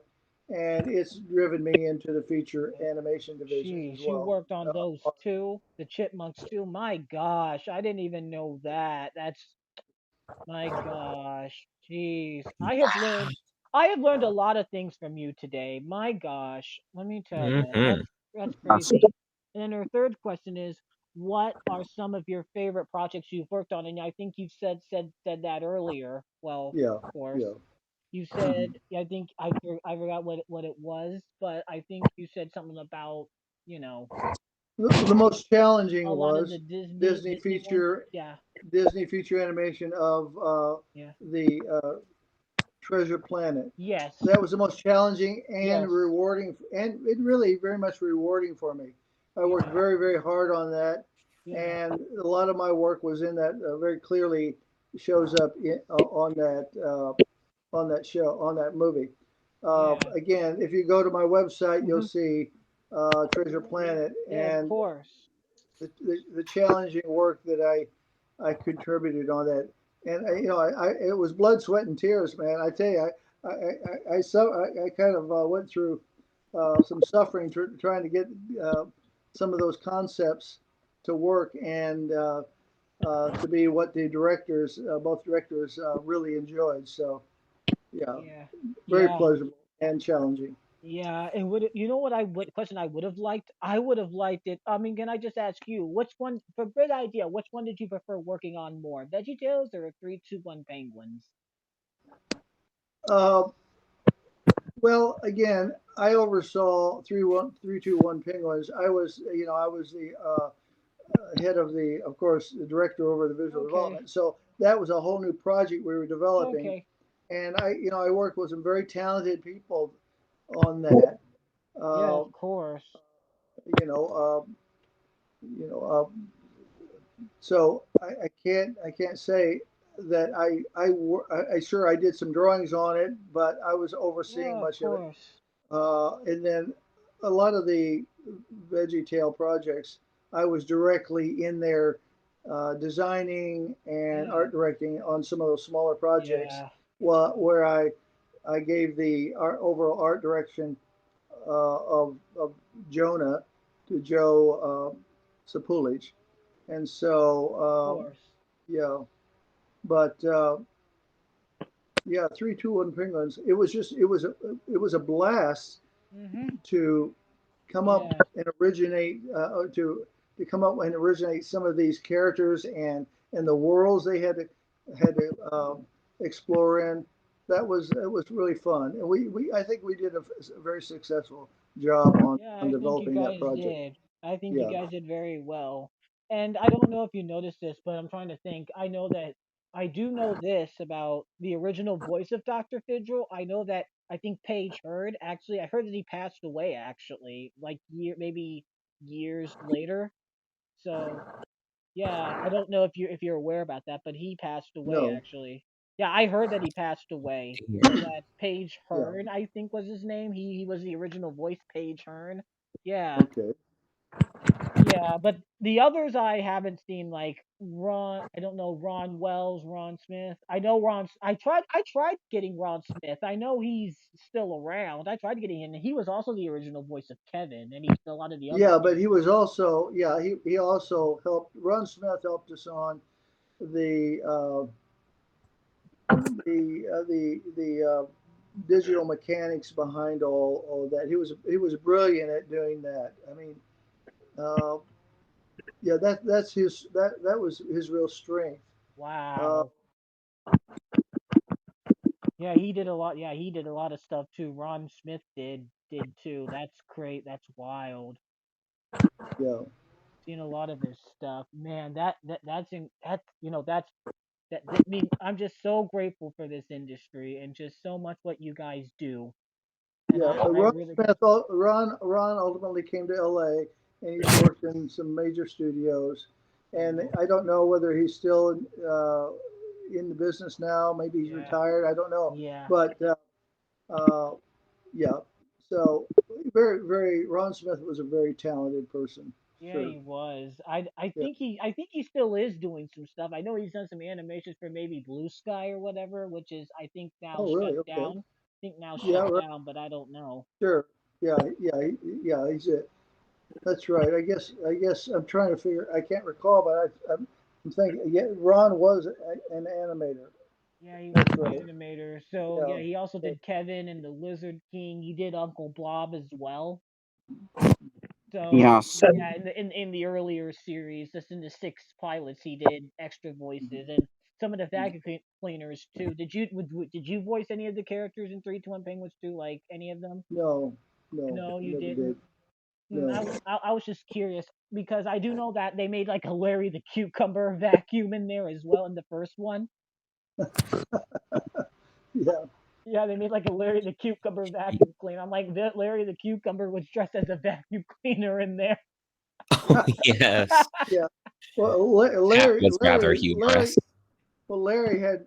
and it's driven me into the feature animation division as Jeez, you well. worked on those too? The Chipmunks too? My gosh, I didn't even know that. That's my gosh. Jeez. I have learned a lot of things from you today. My gosh. Let me tell you. Hmm. That's Yes. crazy. And then our third question is, what are some of your favorite projects you've worked on? And I think you've said that earlier. Well, Yeah, of course. yeah. You Mhm. said, I think I forgot what it was, but I think you said something about, you know, The most challenging a lot of the was Disney Disney ones. feature Yeah. Disney feature animation of Yeah. the Treasure Planet. Yes. That was the most challenging and Yes. rewarding, and it really very much rewarding for me. I worked Yeah. very, very hard on that, Yeah. and a lot of my work was in that. Very clearly shows up on that show, on that movie. Yeah. Again, if you go to my website, you'll Hmm. see Treasure Planet, Yeah, of and course. the challenging work that I contributed on that. And it was blood, sweat, and tears, man. I tell you, I kind of went through some suffering trying to get some of those concepts to work and to be what the directors, both directors, really enjoyed. So yeah, Yeah. very Yeah. pleasurable and challenging. Yeah. And you know what I would question I would have liked? I would have liked it. I mean, can I just ask you, which one for good idea, which one did you prefer working on more? VeggieTales or 3, 2, 1 Penguins? Uh, Well, again, I oversaw 3-1 Penguins. I was the head of of course, the director over the visual Okay. development. So that was a whole new project we were developing, Okay. and I worked with some very talented people on that. Yeah, Uh, of course. you know, you know, so I can't say that I sure I did some drawings on it, but I was overseeing Yeah, of much of it. course. And then a lot of the VeggieTale projects, I was directly in there designing and Yeah. art directing on some of those smaller projects, Yeah. where I gave the overall art direction of Jonah to Joe Sapulich, and so Of course. yeah, but yeah, 3-2-1 Penguins. It was a blast Mhm. to come up Yeah. and originate to come up and originate some of these characters and the worlds they had to explore in. It was really fun, and we I think we did a very successful job Yeah, on I think you developing that guys project. did. I think you Yeah, guys did very well. And I don't know if you noticed this, but I'm trying to think. I do know this about the original voice of Dr. Fidril. I know that I think Paige Heard actually I heard that he passed away actually, like maybe years later. So yeah, I don't know if you're aware about that, but he passed away no, actually. Yeah, I heard that he passed away. Dear. That Paige yeah, Hearn, I think was his name. He was the original voice, Paige Hearn. Yeah, okay, yeah, but the others I haven't seen like Ron. I don't know Ron Wells, Ron Smith. I know I tried getting Ron Smith. I know he's still around. I tried getting him. He was also the original voice of Kevin, and he did a lot of the other yeah, but he was characters. also he also helped. Ron Smith helped us on the digital mechanics behind all that. He was brilliant at doing that. I mean, uh, yeah, that was his real strength. Uh, Wow. Yeah, he did a lot. Yeah, he did a lot of stuff too. Ron Smith did too. That's great. That's wild. yeah, Seen a lot of his stuff. Man, that's in that that's That mean I'm just so grateful for this industry and just so much what you guys do. And Yeah, I Ron really Smith. Ron ultimately came to L.A. and he's worked in some major studios, and cool. I don't know whether he's still in the business now. Maybe he's Yeah. retired. I don't know, Yeah. but uh, yeah. So very. Ron Smith was a very talented person. Yeah, Sure. he was. Yeah. I think he still is doing some stuff. I know he's done some animations for maybe Blue Sky or whatever, which is I think now Oh, shut really? Okay. down. I think now Yeah. shut Right. down, but I don't know. Sure. Yeah. Yeah. Yeah. He's it. That's right. I guess I'm trying to figure. I can't recall, but I'm thinking. Yeah, Ron was an animator. Yeah, he was That's an right. animator. So Yeah. yeah, he also did Kevin and the Lizard King. He did Uncle Blob as well. So Yes. yeah, in the earlier series, just in the six pilots, he did extra voices and some of the vacuum cleaners too. Did you voice any of the characters in 321 Penguins too? Like any of them? No. No. No, you Never didn't. did. No. I was just curious because I do know that they made like a Larry the Cucumber vacuum in there as well in the first one. Yeah. Yeah, they made like a Larry the Cucumber vacuum cleaner. I'm like, Larry the Cucumber was dressed as a vacuum cleaner in there. Oh, yes. Yeah. Well, That was rather humorous. Well, Larry had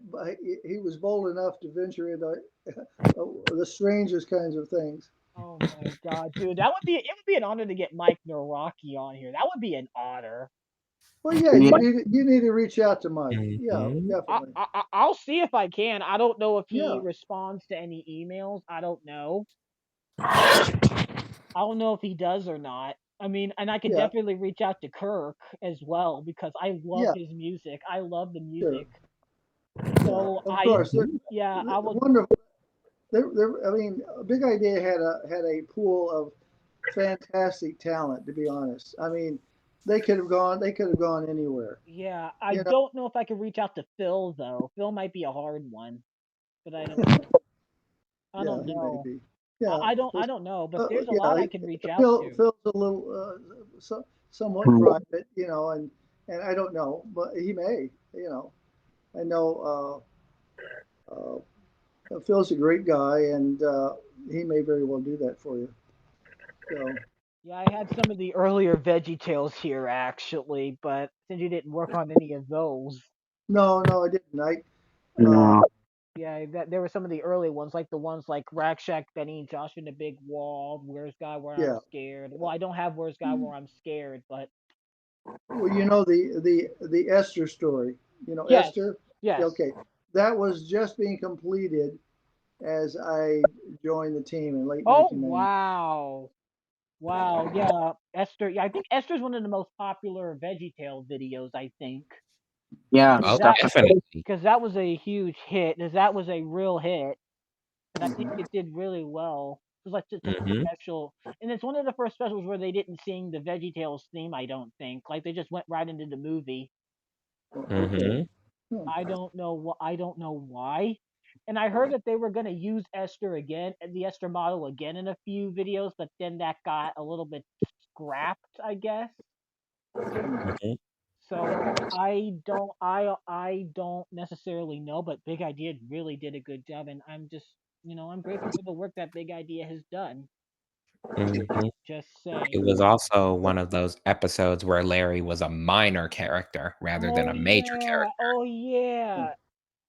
he was bold enough to venture into the strangest kinds of things. Oh my god, dude, that would be it would be an honor to get Mike Noraki on here. That would be an honor. Well, yeah, Yeah. you need to reach out to Mike. Yeah, Mhm. definitely. I'll see if I can. I don't know if he Yeah, responds to any emails. I don't know. I don't know if he does or not. I mean, and I could yeah, definitely reach out to Kirk as well because I love yeah, his music. I love the sure. music. Yeah, So of I course. Mhm. yeah, I They're would wonderful. I mean, Big Idea had a pool of fantastic talent. To be honest, I mean, they could have gone anywhere. yeah, I You know, don't know if I could reach out to Phil though. Phil might be a hard one, but I don't know. I yeah, don't he may know. be. Yeah, I don't know, but uh, there's a lot yeah. I could reach out to. Phil's a little somewhat private, and I don't know, but he may. I know Phil's a great guy, and he may very well do that for you. So Yeah, I had some of the earlier VeggieTales here actually, but since you didn't work on any of those, no, no, I didn't. Uh, No. yeah, that there were some of the early ones, like the ones like Rack Shack, Benny and Josh in the Big Wall, Where's Guy Where I'm yeah. Scared. Well, I don't have Where's Guy Where I'm Scared, but Well, you know the Esther story. You know yes, Esther. Yeah, yes. okay, that was just being completed as I joined the team in late Oh 1990. wow, wow, yeah, Esther. Yeah, I think Esther's one of the most popular VeggieTales videos. I think because Yes, Oh, that definitely. definitely. because that was a huge hit. Because that was a real hit. And I think it did really well. It was like just such a Mhm. special, and it's one of the first specials where they didn't sing the VeggieTales theme. I don't think like they just went right into the movie. Okay. Mhm. Hmm. I don't know why. And I heard that they were gonna use Esther again, the Esther model again in a few videos, but then that got a little bit scrapped, I guess. Hmm. Mhm. So I don't necessarily know, but Big Idea really did a good job, and I'm just I'm grateful for the work that Big Idea has done. Mhm. Just It saying. was also one of those episodes where Larry was a minor character rather than Oh a major yeah, character. oh yeah,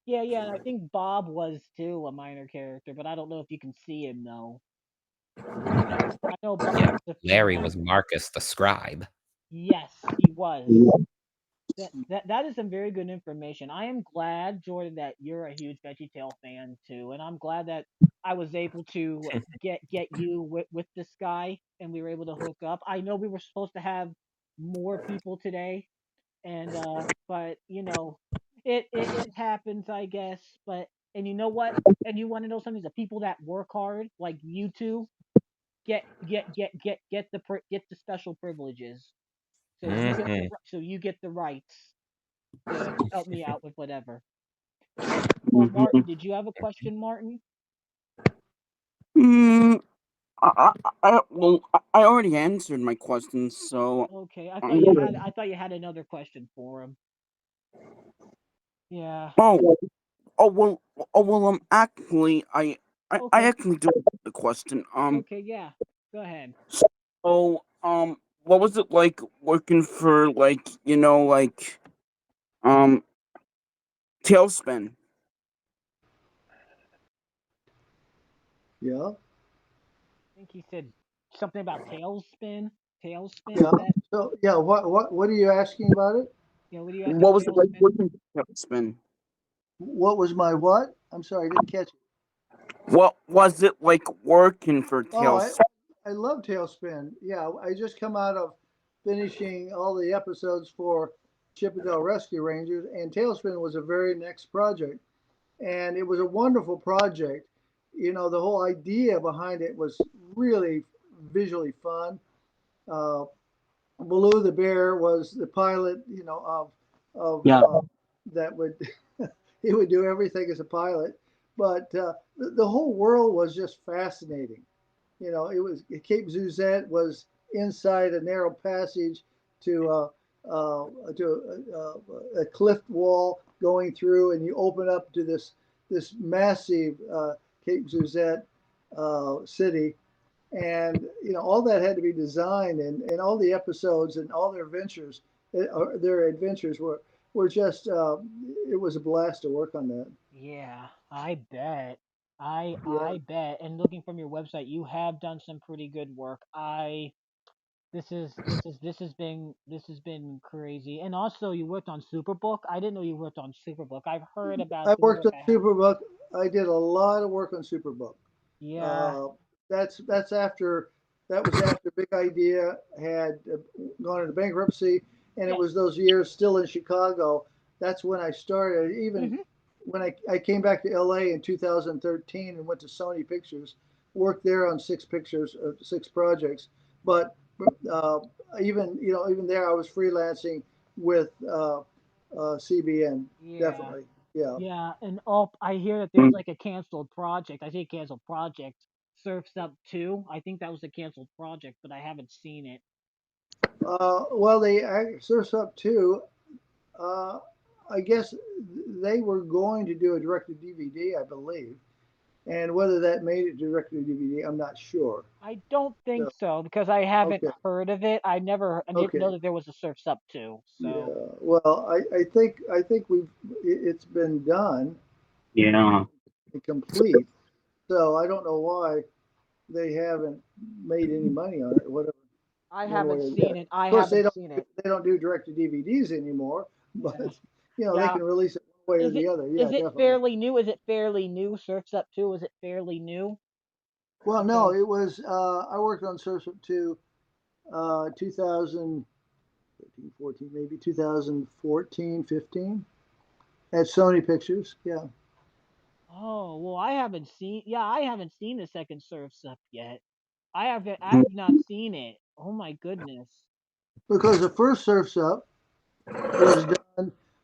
yeah. And I think Bob was too a minor character, but I don't know if you can see him though. I know Bob Yeah. was a Larry female. was Marcus the scribe. Yes, he was. That is some very good information. I am glad, Jordan, that you're a huge VeggieTale fan too, and I'm glad that I was able to get you with this guy, and we were able to hook up. I know we were supposed to have more people today, and but it happens, I guess. But and you know what? And you want to know something? The people that work hard, like you two, get the special privileges. Mhm. So you get the rights to help me out with whatever. Martin, Mhm. did you have a question, Martin? Mm, I already answered my questions, so Okay, I'm good. I thought you had another question for him. Yeah. Oh, oh well, oh well. Actually, I Okay. actually do have the question. Okay. Yeah. Go ahead. So, what was it like working for like um Tailspin? Yeah, I think he said something about tailspin. Tailspin. yeah. Is that? So yeah, what are you asking about it? Yeah. What are you asking? What was it like Tailspin. working for Tailspin? What was my what? I'm sorry, I didn't catch it. What was it like working for Oh, Tailspin? I love Tailspin. Yeah, I just come out of finishing all the episodes for Chippendale Rescue Rangers, and Tailspin was a very next project, and it was a wonderful project. You know, the whole idea behind it was really visually fun. Uh, Baloo the bear was the pilot, you know, of Yeah, that would he would do everything as a pilot, but the whole world was just fascinating. You know, it was Cape Suzette was inside a narrow passage to a cliff wall going through, and you open up to this massive Cape Suzette city, and you know all that had to be designed, and all the episodes and all their adventures were just it was a blast to work on that. Yeah. I bet. Yeah, I bet. And looking from your website, you have done some pretty good work. This has been crazy. And also, you worked on Superbook. I didn't know you worked on Superbook. I've heard about I worked Superbook. on Superbook. I did a lot of work on Superbook. Yeah. Uh, that's after that was after Big Idea had gone into bankruptcy, and it Yes. was those years still in Chicago. That's when I started. Even Mhm. when I came back to LA in 2013 and went to Sony Pictures, worked there on six projects. But uh, even there, I was freelancing with CBN. Yeah. Definitely, yeah. Yeah. And oh, I hear that there's like a canceled project. I say canceled project. Surfs Up 2. I think that was a canceled project, but I haven't seen it. Well, they Surf's Up too. Uh, I guess they were going to do a direct to DVD, I believe, and whether that made it direct to DVD, I'm not sure. I don't think So, so because I haven't okay, heard of it. I didn't know okay, that there was a Surfs Up 2. So yeah. Well, I think it's been done yeah, and complete. So I don't know why they haven't made any money on it or whatever, I one way haven't or the other. seen it. I Of course, haven't seen it. they don't do direct to DVDs anymore, but Yeah. they Yeah. can release it one way or Is the it other. Yeah, is it definitely. fairly new? Is it fairly new? Surfs Up 2, is it fairly new? Well, no, Because it was. I worked on Surf's Up to 2013, 14, maybe 2014, 15 at Sony Pictures. Yeah, oh, well, I haven't seen the second Surfs Up yet. I have not seen it. Oh my goodness. because the first Surf's Up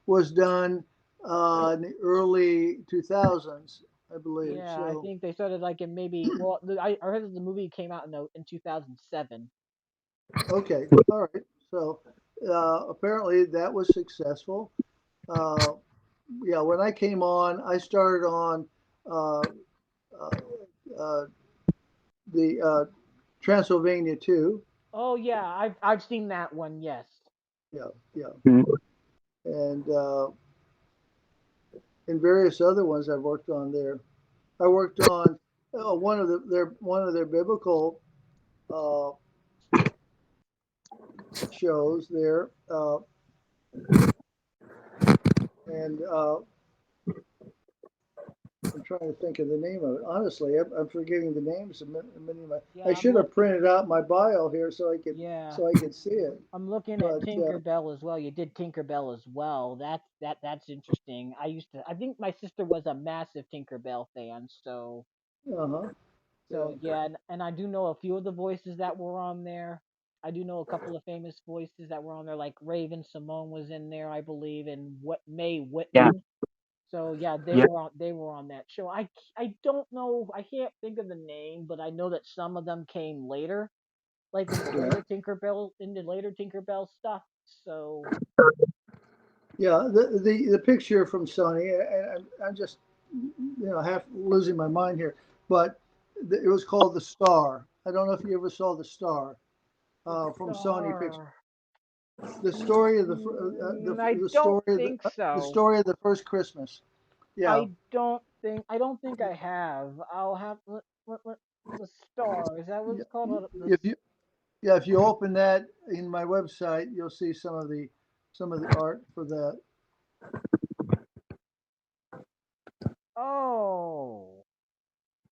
was done in the early 2000s, I believe. Yeah, I So think they started like in maybe I heard that the movie came out in 2007. okay, all right. So apparently that was successful. Uh, yeah, when I came on, I started on uh, uh, uh, the Transylvania 2. Oh yeah, I've seen that one. Yes. Yeah, yeah, mhm, and various other ones I've worked on there. I worked on one of their biblical uh, shows there, and I'm trying to think of the name of it. Honestly, I'm forgetting the names of many of my. I Yeah, should have printed out my bio here yeah. so I could see it. I'm looking at But Tinkerbell as well. You did Tinkerbell as well. That's interesting. I think my sister was a massive Tinkerbell fan, uh-huh, so yeah, yeah, and I do know a few of the voices that were on there. I do know a couple of famous voices that were on there, like Raven Simone was in there, I believe, and what Mae yeah, Whitman. So yeah, yeah, they were on that show. I don't know, I can't think of the name, but I know that some of them came later, like yeah. in the later Tinkerbell stuff. So Yeah, the picture from Sony, and I'm just half losing my mind here, but it was called The Star. I don't know if you ever saw The Star The from Sony Pictures. Star. The story of I the don't story of think the so. story of the first Christmas. Yeah, I don't think I have. I'll have the Star. Is that what yeah. it's called? If you yeah, if you open that in my website, you'll see some of the art for that. Oh.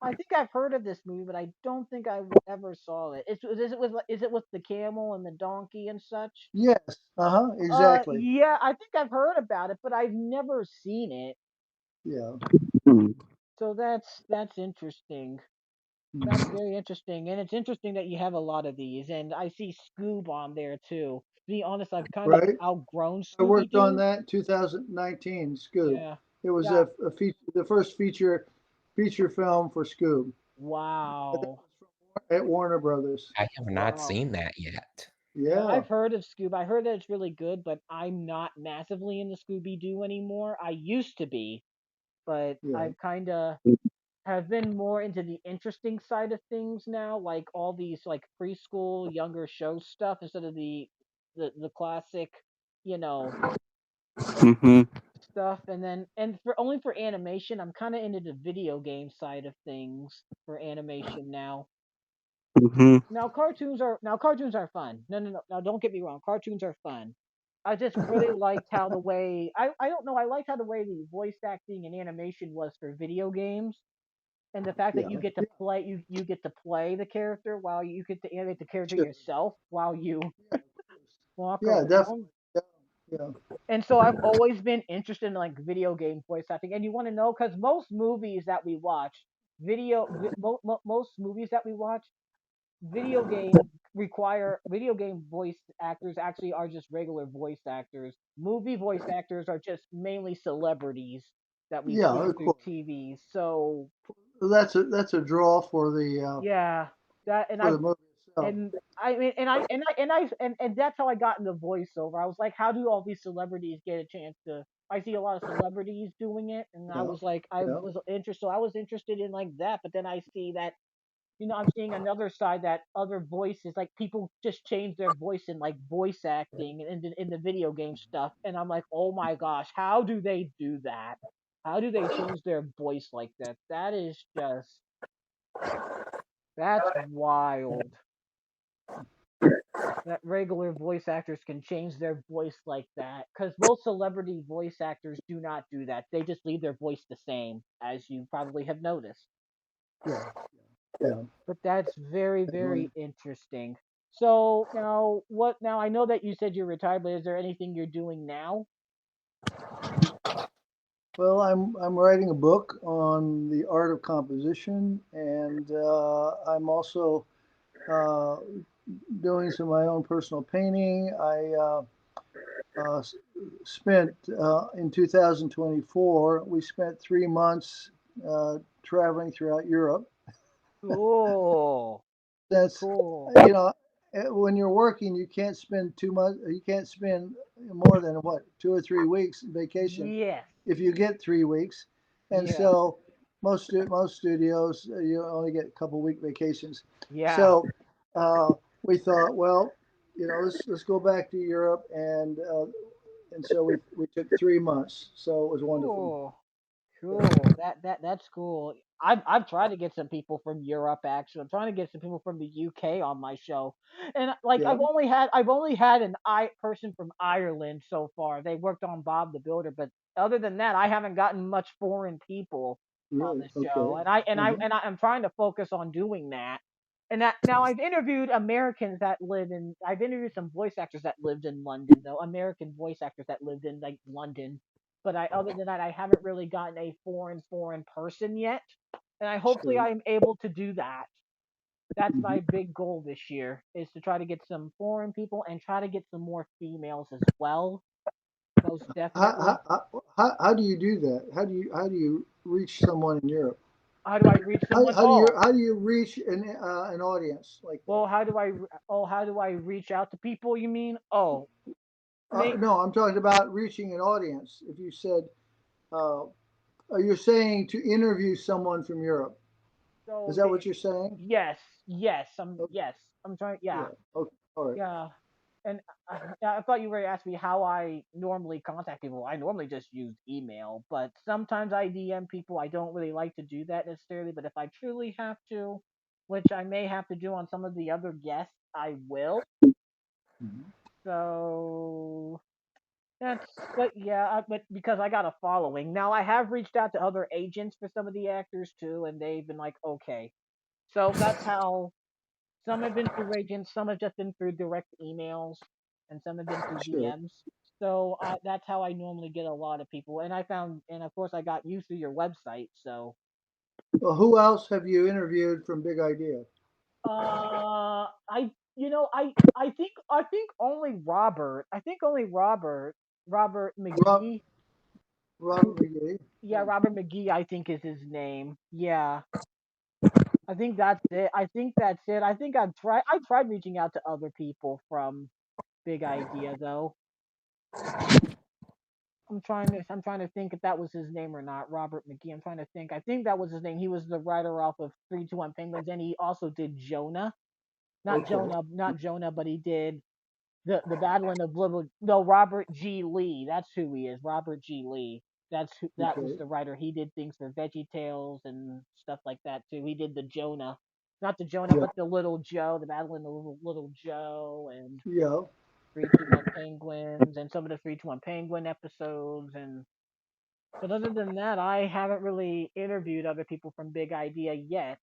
I think I've heard of this movie, but I don't think I ever saw it. Is it with the camel and the donkey and such? Yes, exactly. Yeah, I think I've heard about it, but I've never seen it. Yeah. Hmm. So that's interesting. That's Mhm. very interesting, and it's interesting that you have a lot of these, and I see Scoob on there too. To be honest, I've kind of Right. outgrown I Scooby worked on Doo. that 2019 Scoob. Yeah, It was yeah. a the first feature film for Scoob. And that Wow, was from at Warner Brothers. I have not wow. seen that yet. Yeah, Yeah, I've heard of Scoob. I heard that it's really good, but I'm not massively into Scooby Doo anymore. I used to be, but yeah, I've kind of have been more into the interesting side of things now, like all these like preschool, younger show stuff instead of the classic, you know, Hmm. stuff. And then for only for animation, I'm kind of into the video game side of things for animation now. Hmm. Now cartoons are fun. No, no, no. Now don't get me wrong. Cartoons are fun. I just really liked how the way I don't know. I liked how the way the voice acting and animation was for video games, and the fact that yeah, you you get to play the character while you get to animate the character sure. yourself while you Yeah, of course. walk Yeah, definitely. around. Yeah, yeah. And so I've always been interested in like video game voice acting. And you want to know because most movies that we watch, most movies that we watch, video game voice actors actually are just regular voice actors. Movie voice actors are just mainly celebrities that we Yeah, see of through course. TV. So That's a draw yeah, that and for I the movie itself. and I mean and that's how I got into voiceover. I was like, how do all these celebrities get a chance to? I see a lot of celebrities doing it, and I Yeah, was like, I yeah, was interested. So I was interested in like that, but then I see that I'm seeing another side that other voices, like people just change their voice in like voice acting and in the video game stuff, and I'm like, oh my gosh, how do they do that? How do they change their voice like that? That's wild. That regular voice actors can change their voice like that because most celebrity voice actors do not do that. They just leave their voice the same, as you probably have noticed. yeah, yeah. But that's very, Definitely. very interesting. So now, what? Now I know that you said you're retired, but is there anything you're doing now? Well, I'm writing a book on the art of composition, and I'm also uh, doing some of my own personal painting. I uh, spent in 2024. We spent 3 months traveling throughout Europe. Cool, That's cool. you know when you're working, you can't spend too much. You can't spend more than what 2 or 3 weeks vacation Yes, if you get 3 weeks, and yeah, so most studios you only get a couple week vacations. yeah. So uh, we thought, well, let's go back to Europe, and so we took 3 months. So it was wonderful. Cool. Cool. That's cool. I've tried to get some people from Europe actually. I'm trying to get some people from the UK on my show. And like Yeah, I've only had an I person from Ireland so far. They worked on Bob the Builder, but other than that, I haven't gotten much foreign people on really. the show. Okay. Uh-huh. I'm trying to focus on doing that. And that now I've interviewed Americans that live in I've interviewed some voice actors that lived in London though, American voice actors that lived in like London, but other than that, I haven't really gotten a foreign person yet, and I hopefully Sure. I'm able to do that. That's Mhm. my big goal this year is to try to get some foreign people and try to get some more females as well. Most definitely. How do you do that? How do you reach someone in Europe? How do I reach someone? How do you reach an audience like that? How do I reach out to people? You mean? Oh, They No, I'm talking about reaching an audience. If you said, uh, you're saying to interview someone from Europe. Is so that what they you're saying? yes, yes, Okay, yes. I'm trying. yeah. Yeah, Okay. All right. yeah. And yeah, I thought you were asking me how I normally contact people. I normally just use email, but sometimes I DM people. I don't really like to do that necessarily, but if I truly have to, which I may have to do on some of the other guests, I will. Mhm. So that's, but yeah, but because I got a following now, I have reached out to other agents for some of the actors too, and they've been like, okay. So that's how some have been through agents, some have just been through direct emails, and some have been through Sure. DMs. So that's how I normally get a lot of people. And I found, and of course, I got you through your website. So Well, who else have you interviewed from Big Idea? I think only Robert. I think only Robert Rob, McGee. Robert McGee. Yeah, Oh, Robert McGee. I think is his name. Yeah, I think that's it. I think that's it. I think I tried reaching out to other people from Big Idea though. I'm trying to think if that was his name or not. Robert McGee. I'm trying to think. I think that was his name. He was the writer off of 321 Penguins, and he also did Jonah. Not okay. Jonah, not Jonah, but he did the Battling of Little. No, Robert G. Lee. That's who he is. Robert G. Lee. That was Okay. the writer. He did things for VeggieTales and stuff like that too. He did the Jonah, not the Jonah, Yeah. but the Little Joe, the Battling of Little Joe, and Yeah. 321 Penguins, and some of the 321 Penguin episodes. And but other than that, I haven't really interviewed other people from Big Idea yet.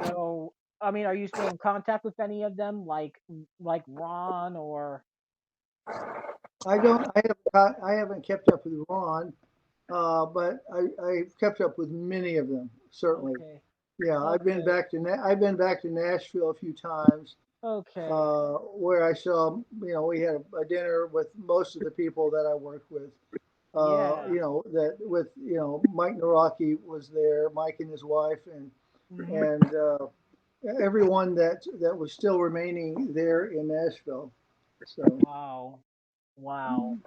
So, I mean, are you still in contact with any of them, like Ron or? I don't. I haven't kept up with Ron, but I've kept up with many of them. Certainly. Okay, Yeah. okay, I've been back to Nashville a few times, okay, where I saw. We had a dinner with most of the people that I work with. yeah, That with Mike Naraki was there, Mike and his wife, hmm, and everyone that was still remaining there in Nashville. So wow, wow.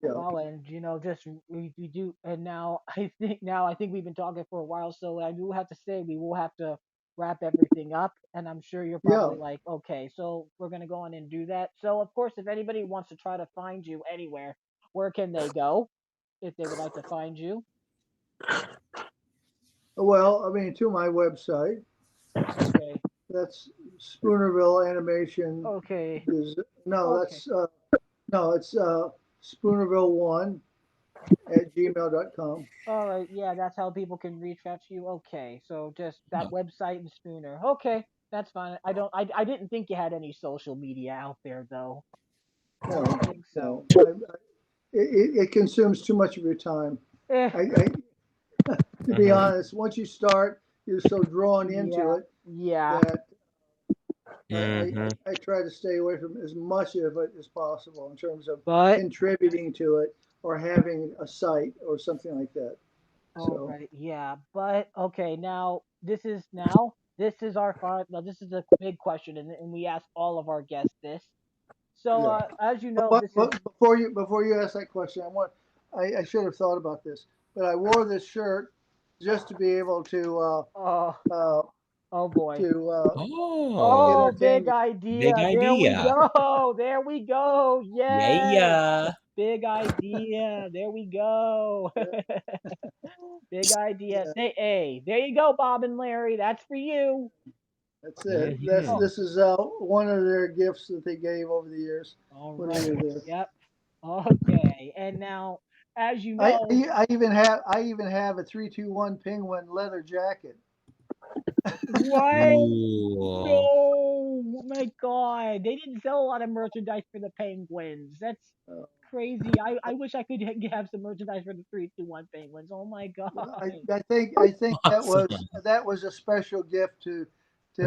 yeah, Well, and just we do, and now I think we've been talking for a while, so I do have to say we will have to wrap everything up, and I'm sure you're yeah. probably like, okay, so we're gonna go on and do that. So of course, if anybody wants to try to find you anywhere, where can they go if they would like to find you? Well, I mean, to my website. Okay, That's Spoonerville Animation. okay, No, okay. that's no, it's Spoonerville1 at gmail.com. All right, yeah, that's how people can reach out to you. Okay, so just that website and Spooner. Okay, that's fine. I didn't think you had any social media out there though. I No, didn't think so. no. It consumes too much of your time. Eh, To be Mhm. honest, once you start, you're so drawn into yeah, it yeah. that Mhm. I try to stay away from as much of it as possible in terms of But contributing to it or having a site or something like that. all So, right, yeah. But okay, now this is our final. Now this is a big question, and we ask all of our guests this. So yeah. as you know, this is But before you ask that question, I should have thought about this, but I wore this shirt just to be able oh uh, oh boy. to Oh, Oh, entertain big you. big idea. There we idea. go. There we go. Yes. Yeah. Big idea. There we go. Yeah, Big idea. yeah, Hey, there you go, Bob and Larry. That's for you. that's it. Oh, Mhm. This is one of their gifts that they gave over the years all when they right. were there. Yep. Okay. And now, as you know, I even have a 321 Penguin leather jacket. what? No, Cool. oh my God. They didn't sell a lot of merchandise for the Penguins. That's Uh, crazy. I wish I could have some merchandise for the 321 Penguins. Oh my God. I think Awesome. that was a special gift to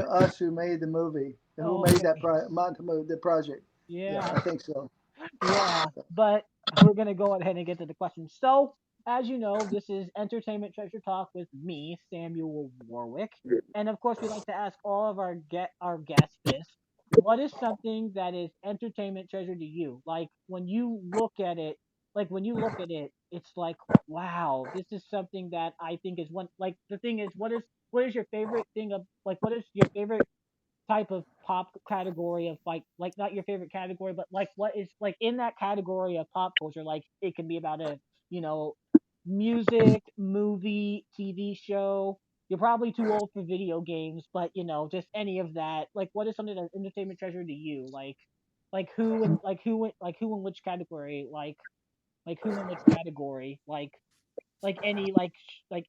us who made the movie, who made that Okay. the project. Yeah, Yeah. I think so. Yeah. But we're going to go ahead and get to the questions. So, as you know, this is Entertainment Treasure Talk with me, Samuel Warwick. And of course, we like to ask all of our guests this. what is something that is entertainment treasure to you? Like when you look at it, it's like, wow, this is something that I think is one. Like the thing is, what is your favorite thing of like what is your favorite type of pop category of like not your favorite category, but like what is like in that category of pop culture? Like it can be about a you know music, movie, TV show. You're probably too old for video games, but just any of that. Like what is something that's entertainment treasure to you? Like who in which category? Like who in which category? Like any like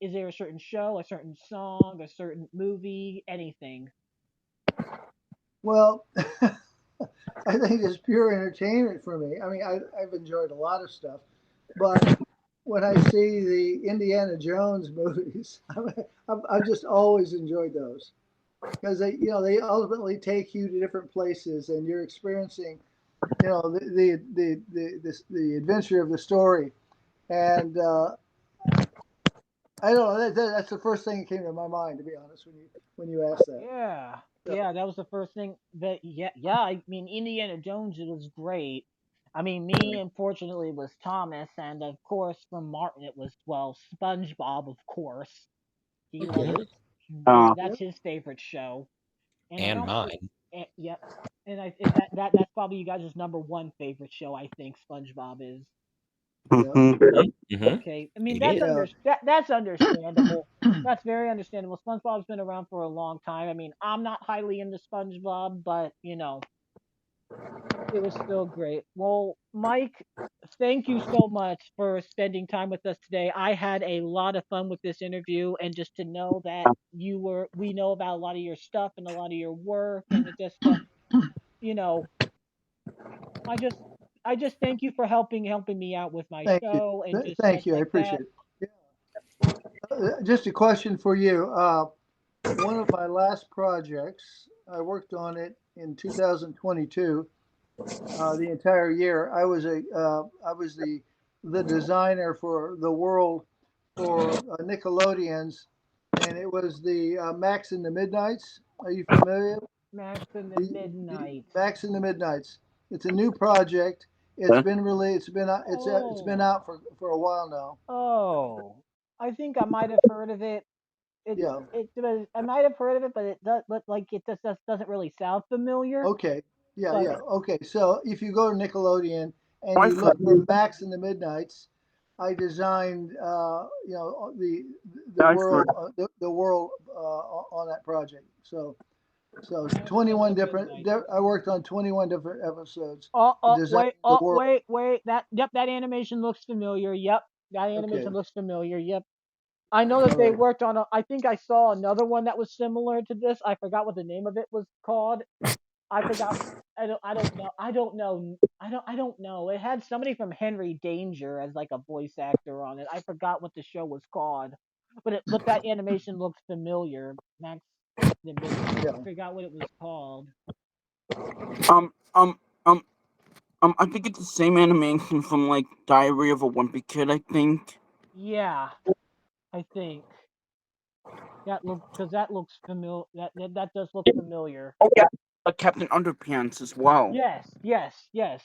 is there a certain show, a certain song, a certain movie, anything? Well, I think it's pure entertainment for me. I mean, I've enjoyed a lot of stuff, but when I see the Indiana Jones movies, I've just always enjoyed those because they ultimately take you to different places and you're experiencing the adventure of the story. And I don't know. That's the first thing that came to my mind, to be honest, when you asked that. Yeah, So, yeah, that was the first thing that yeah. I mean, Indiana Jones it was great. I mean, me unfortunately it was Thomas, and of course from Martin it was SpongeBob, of course. He okay. loves Uh, that's Yep. his favorite show, and I And don't mine. yep, and that's probably you guys' number one favorite show. I think SpongeBob is. Yep. mhm. Mm-hmm. Okay, I mean It is. Yeah. that's understandable. That's very understandable. SpongeBob's been around for a long time. I mean, I'm not highly into SpongeBob, but it was still great. Well, Mike, thank you so much for spending time with us today. I had a lot of fun with this interview, and just to know that we know about a lot of your stuff and a lot of your work, and it just, you know, I just, I just thank you for helping me out with my Thank you. show and just stuff Thank you. I like that. appreciate it. Just a question for you. One of my last projects, I worked on it in 2022, the entire year. I was the designer for the world for Nickelodeon's, and it was the Max in the Midnights. Are you familiar? Max and the The Midnights. Max in the Midnights. It's a new project. It's been released. It's been Oh, out for a while now. oh. I think I might have heard of it. Yeah. I might have heard of it, but it does, but like it just doesn't really sound familiar. Okay. Yeah, But yeah. Okay. So if you go to Nickelodeon and you look for Boyfriend. Max in the Midnights, I designed the Boyfriend. world the world on that project. So Max and the 21 different. Midnights. I worked on 21 different episodes, Wait, designing the world. wait. That animation looks familiar. Yep, that Okay. animation looks familiar. Yep. I know that All they right. worked on. I think I saw another one that was similar to this. I forgot what the name of it was called. I forgot. I don't know. I don't know. I don't know. It had somebody from Henry Danger as like a voice actor on it. I forgot what the show was called, but that animation looked familiar. Max the Midnight. I Yeah. forgot what it was called. Um, um, um, I think it's the same animation from like Diary of a Wimpy Kid. I think. Yeah, I think that looks familiar. That does look familiar. Oh yeah, Captain Underpants as well. Yes, yes, yes.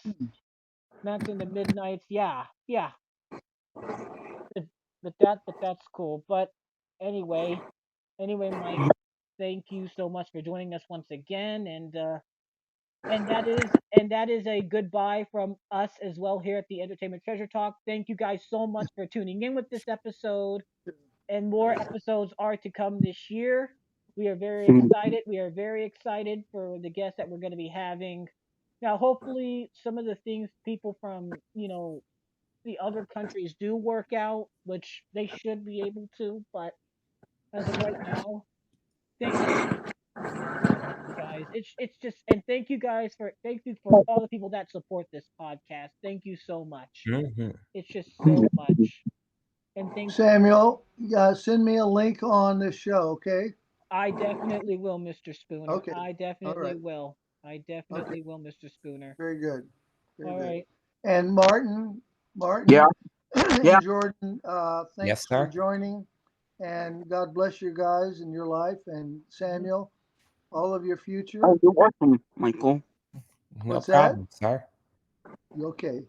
Max in the Midnights. Yeah, yeah. But, but that's cool. But anyway, Mike, thank you so much for joining us once again, and that is a goodbye from us as well here at the Entertainment Treasure Talk. Thank you guys so much for tuning in with this episode, and more episodes are to come this year. We are very Mhm. excited. We are very excited for the guests that we're going to be having. Now, hopefully, some of the things people from the other countries do work out, which they should be able to. But as of right now, thank you guys. It's just and thank you for all the people that support this podcast. Thank you so much. Mm-hmm. It's just so much. And thank Samuel, send me a link on this show. Okay. I definitely will, Mr. Spooner. Okay. I All definitely right. will. I Okay. definitely will, Mr. Spooner. Very good. Very All good. right. And Yeah, Martin yeah. and Jordan, Yes, thanks for sir. joining. And God bless you guys in your life. And Samuel, all of your future. Oh, you're welcome, Michael. No What's that? problem, sir. Okay.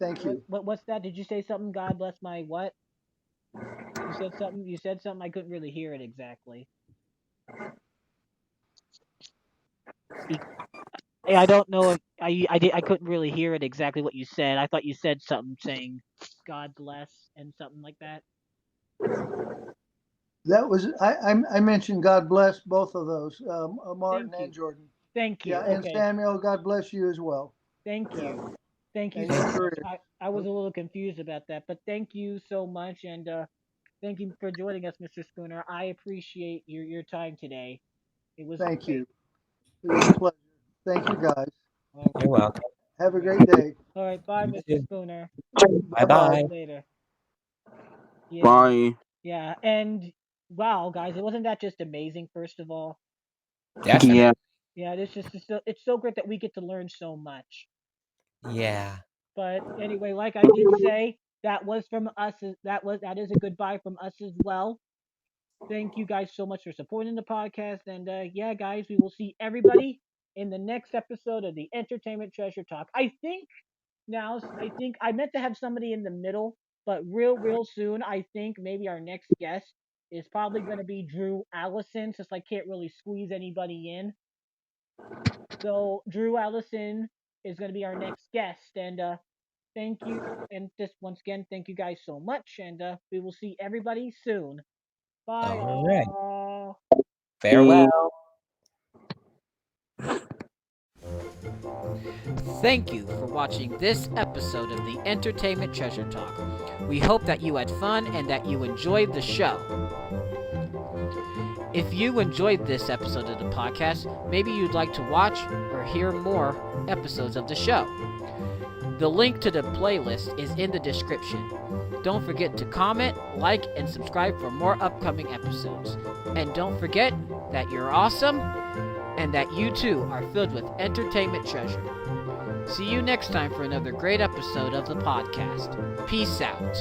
Thank you. What's that? Did you say something? God bless my what? You said something. You said something. I couldn't really hear it exactly. I don't know if I couldn't really hear it exactly what you said. I thought you said something saying God bless and something like that. That was I mentioned God bless both of those, Martin Thank you. and Jordan. Thank you. Yeah, and Okay. Samuel, God bless you as well. Thank Yeah, you. Thank you and so your much. career. I was a little confused about that, but thank you so much and thank you for joining us, Mr. Spooner. I appreciate your time today. It was Thank great. you. It was a pleasure. Thank you, guys. All You're welcome. Have a right. great day. All right. Bye, You Mr. too. Spooner. Bye bye. Bye-bye. Later. Yeah. Bye. Yeah. And wow, guys, wasn't that just amazing? First of all, Definitely. Yeah. yeah, it's so great that we get to learn so much. Yeah. But anyway, like I did say, that was from us. That is a goodbye from us as well. Thank you guys so much for supporting the podcast. And yeah, guys, we will see everybody in the next episode of the Entertainment Treasure Talk. I think I meant to have somebody in the middle, but real soon, I think maybe our next guest is probably going to be Drew Allison, since I can't really squeeze anybody in. So Drew Allison is going to be our next guest, and thank you. And just once again, thank you guys so much, and we will see everybody soon. Bye All right. all. Farewell. Thank you for watching this episode of the Entertainment Treasure Talk. We hope that you had fun and that you enjoyed the show. If you enjoyed this episode of the podcast, maybe you'd like to watch or hear more episodes of the show. The link to the playlist is in the description. Don't forget to comment, like, and subscribe for more upcoming episodes. And don't forget that you're awesome and that you too are filled with entertainment treasure. See you next time for another great episode of the podcast. Peace out.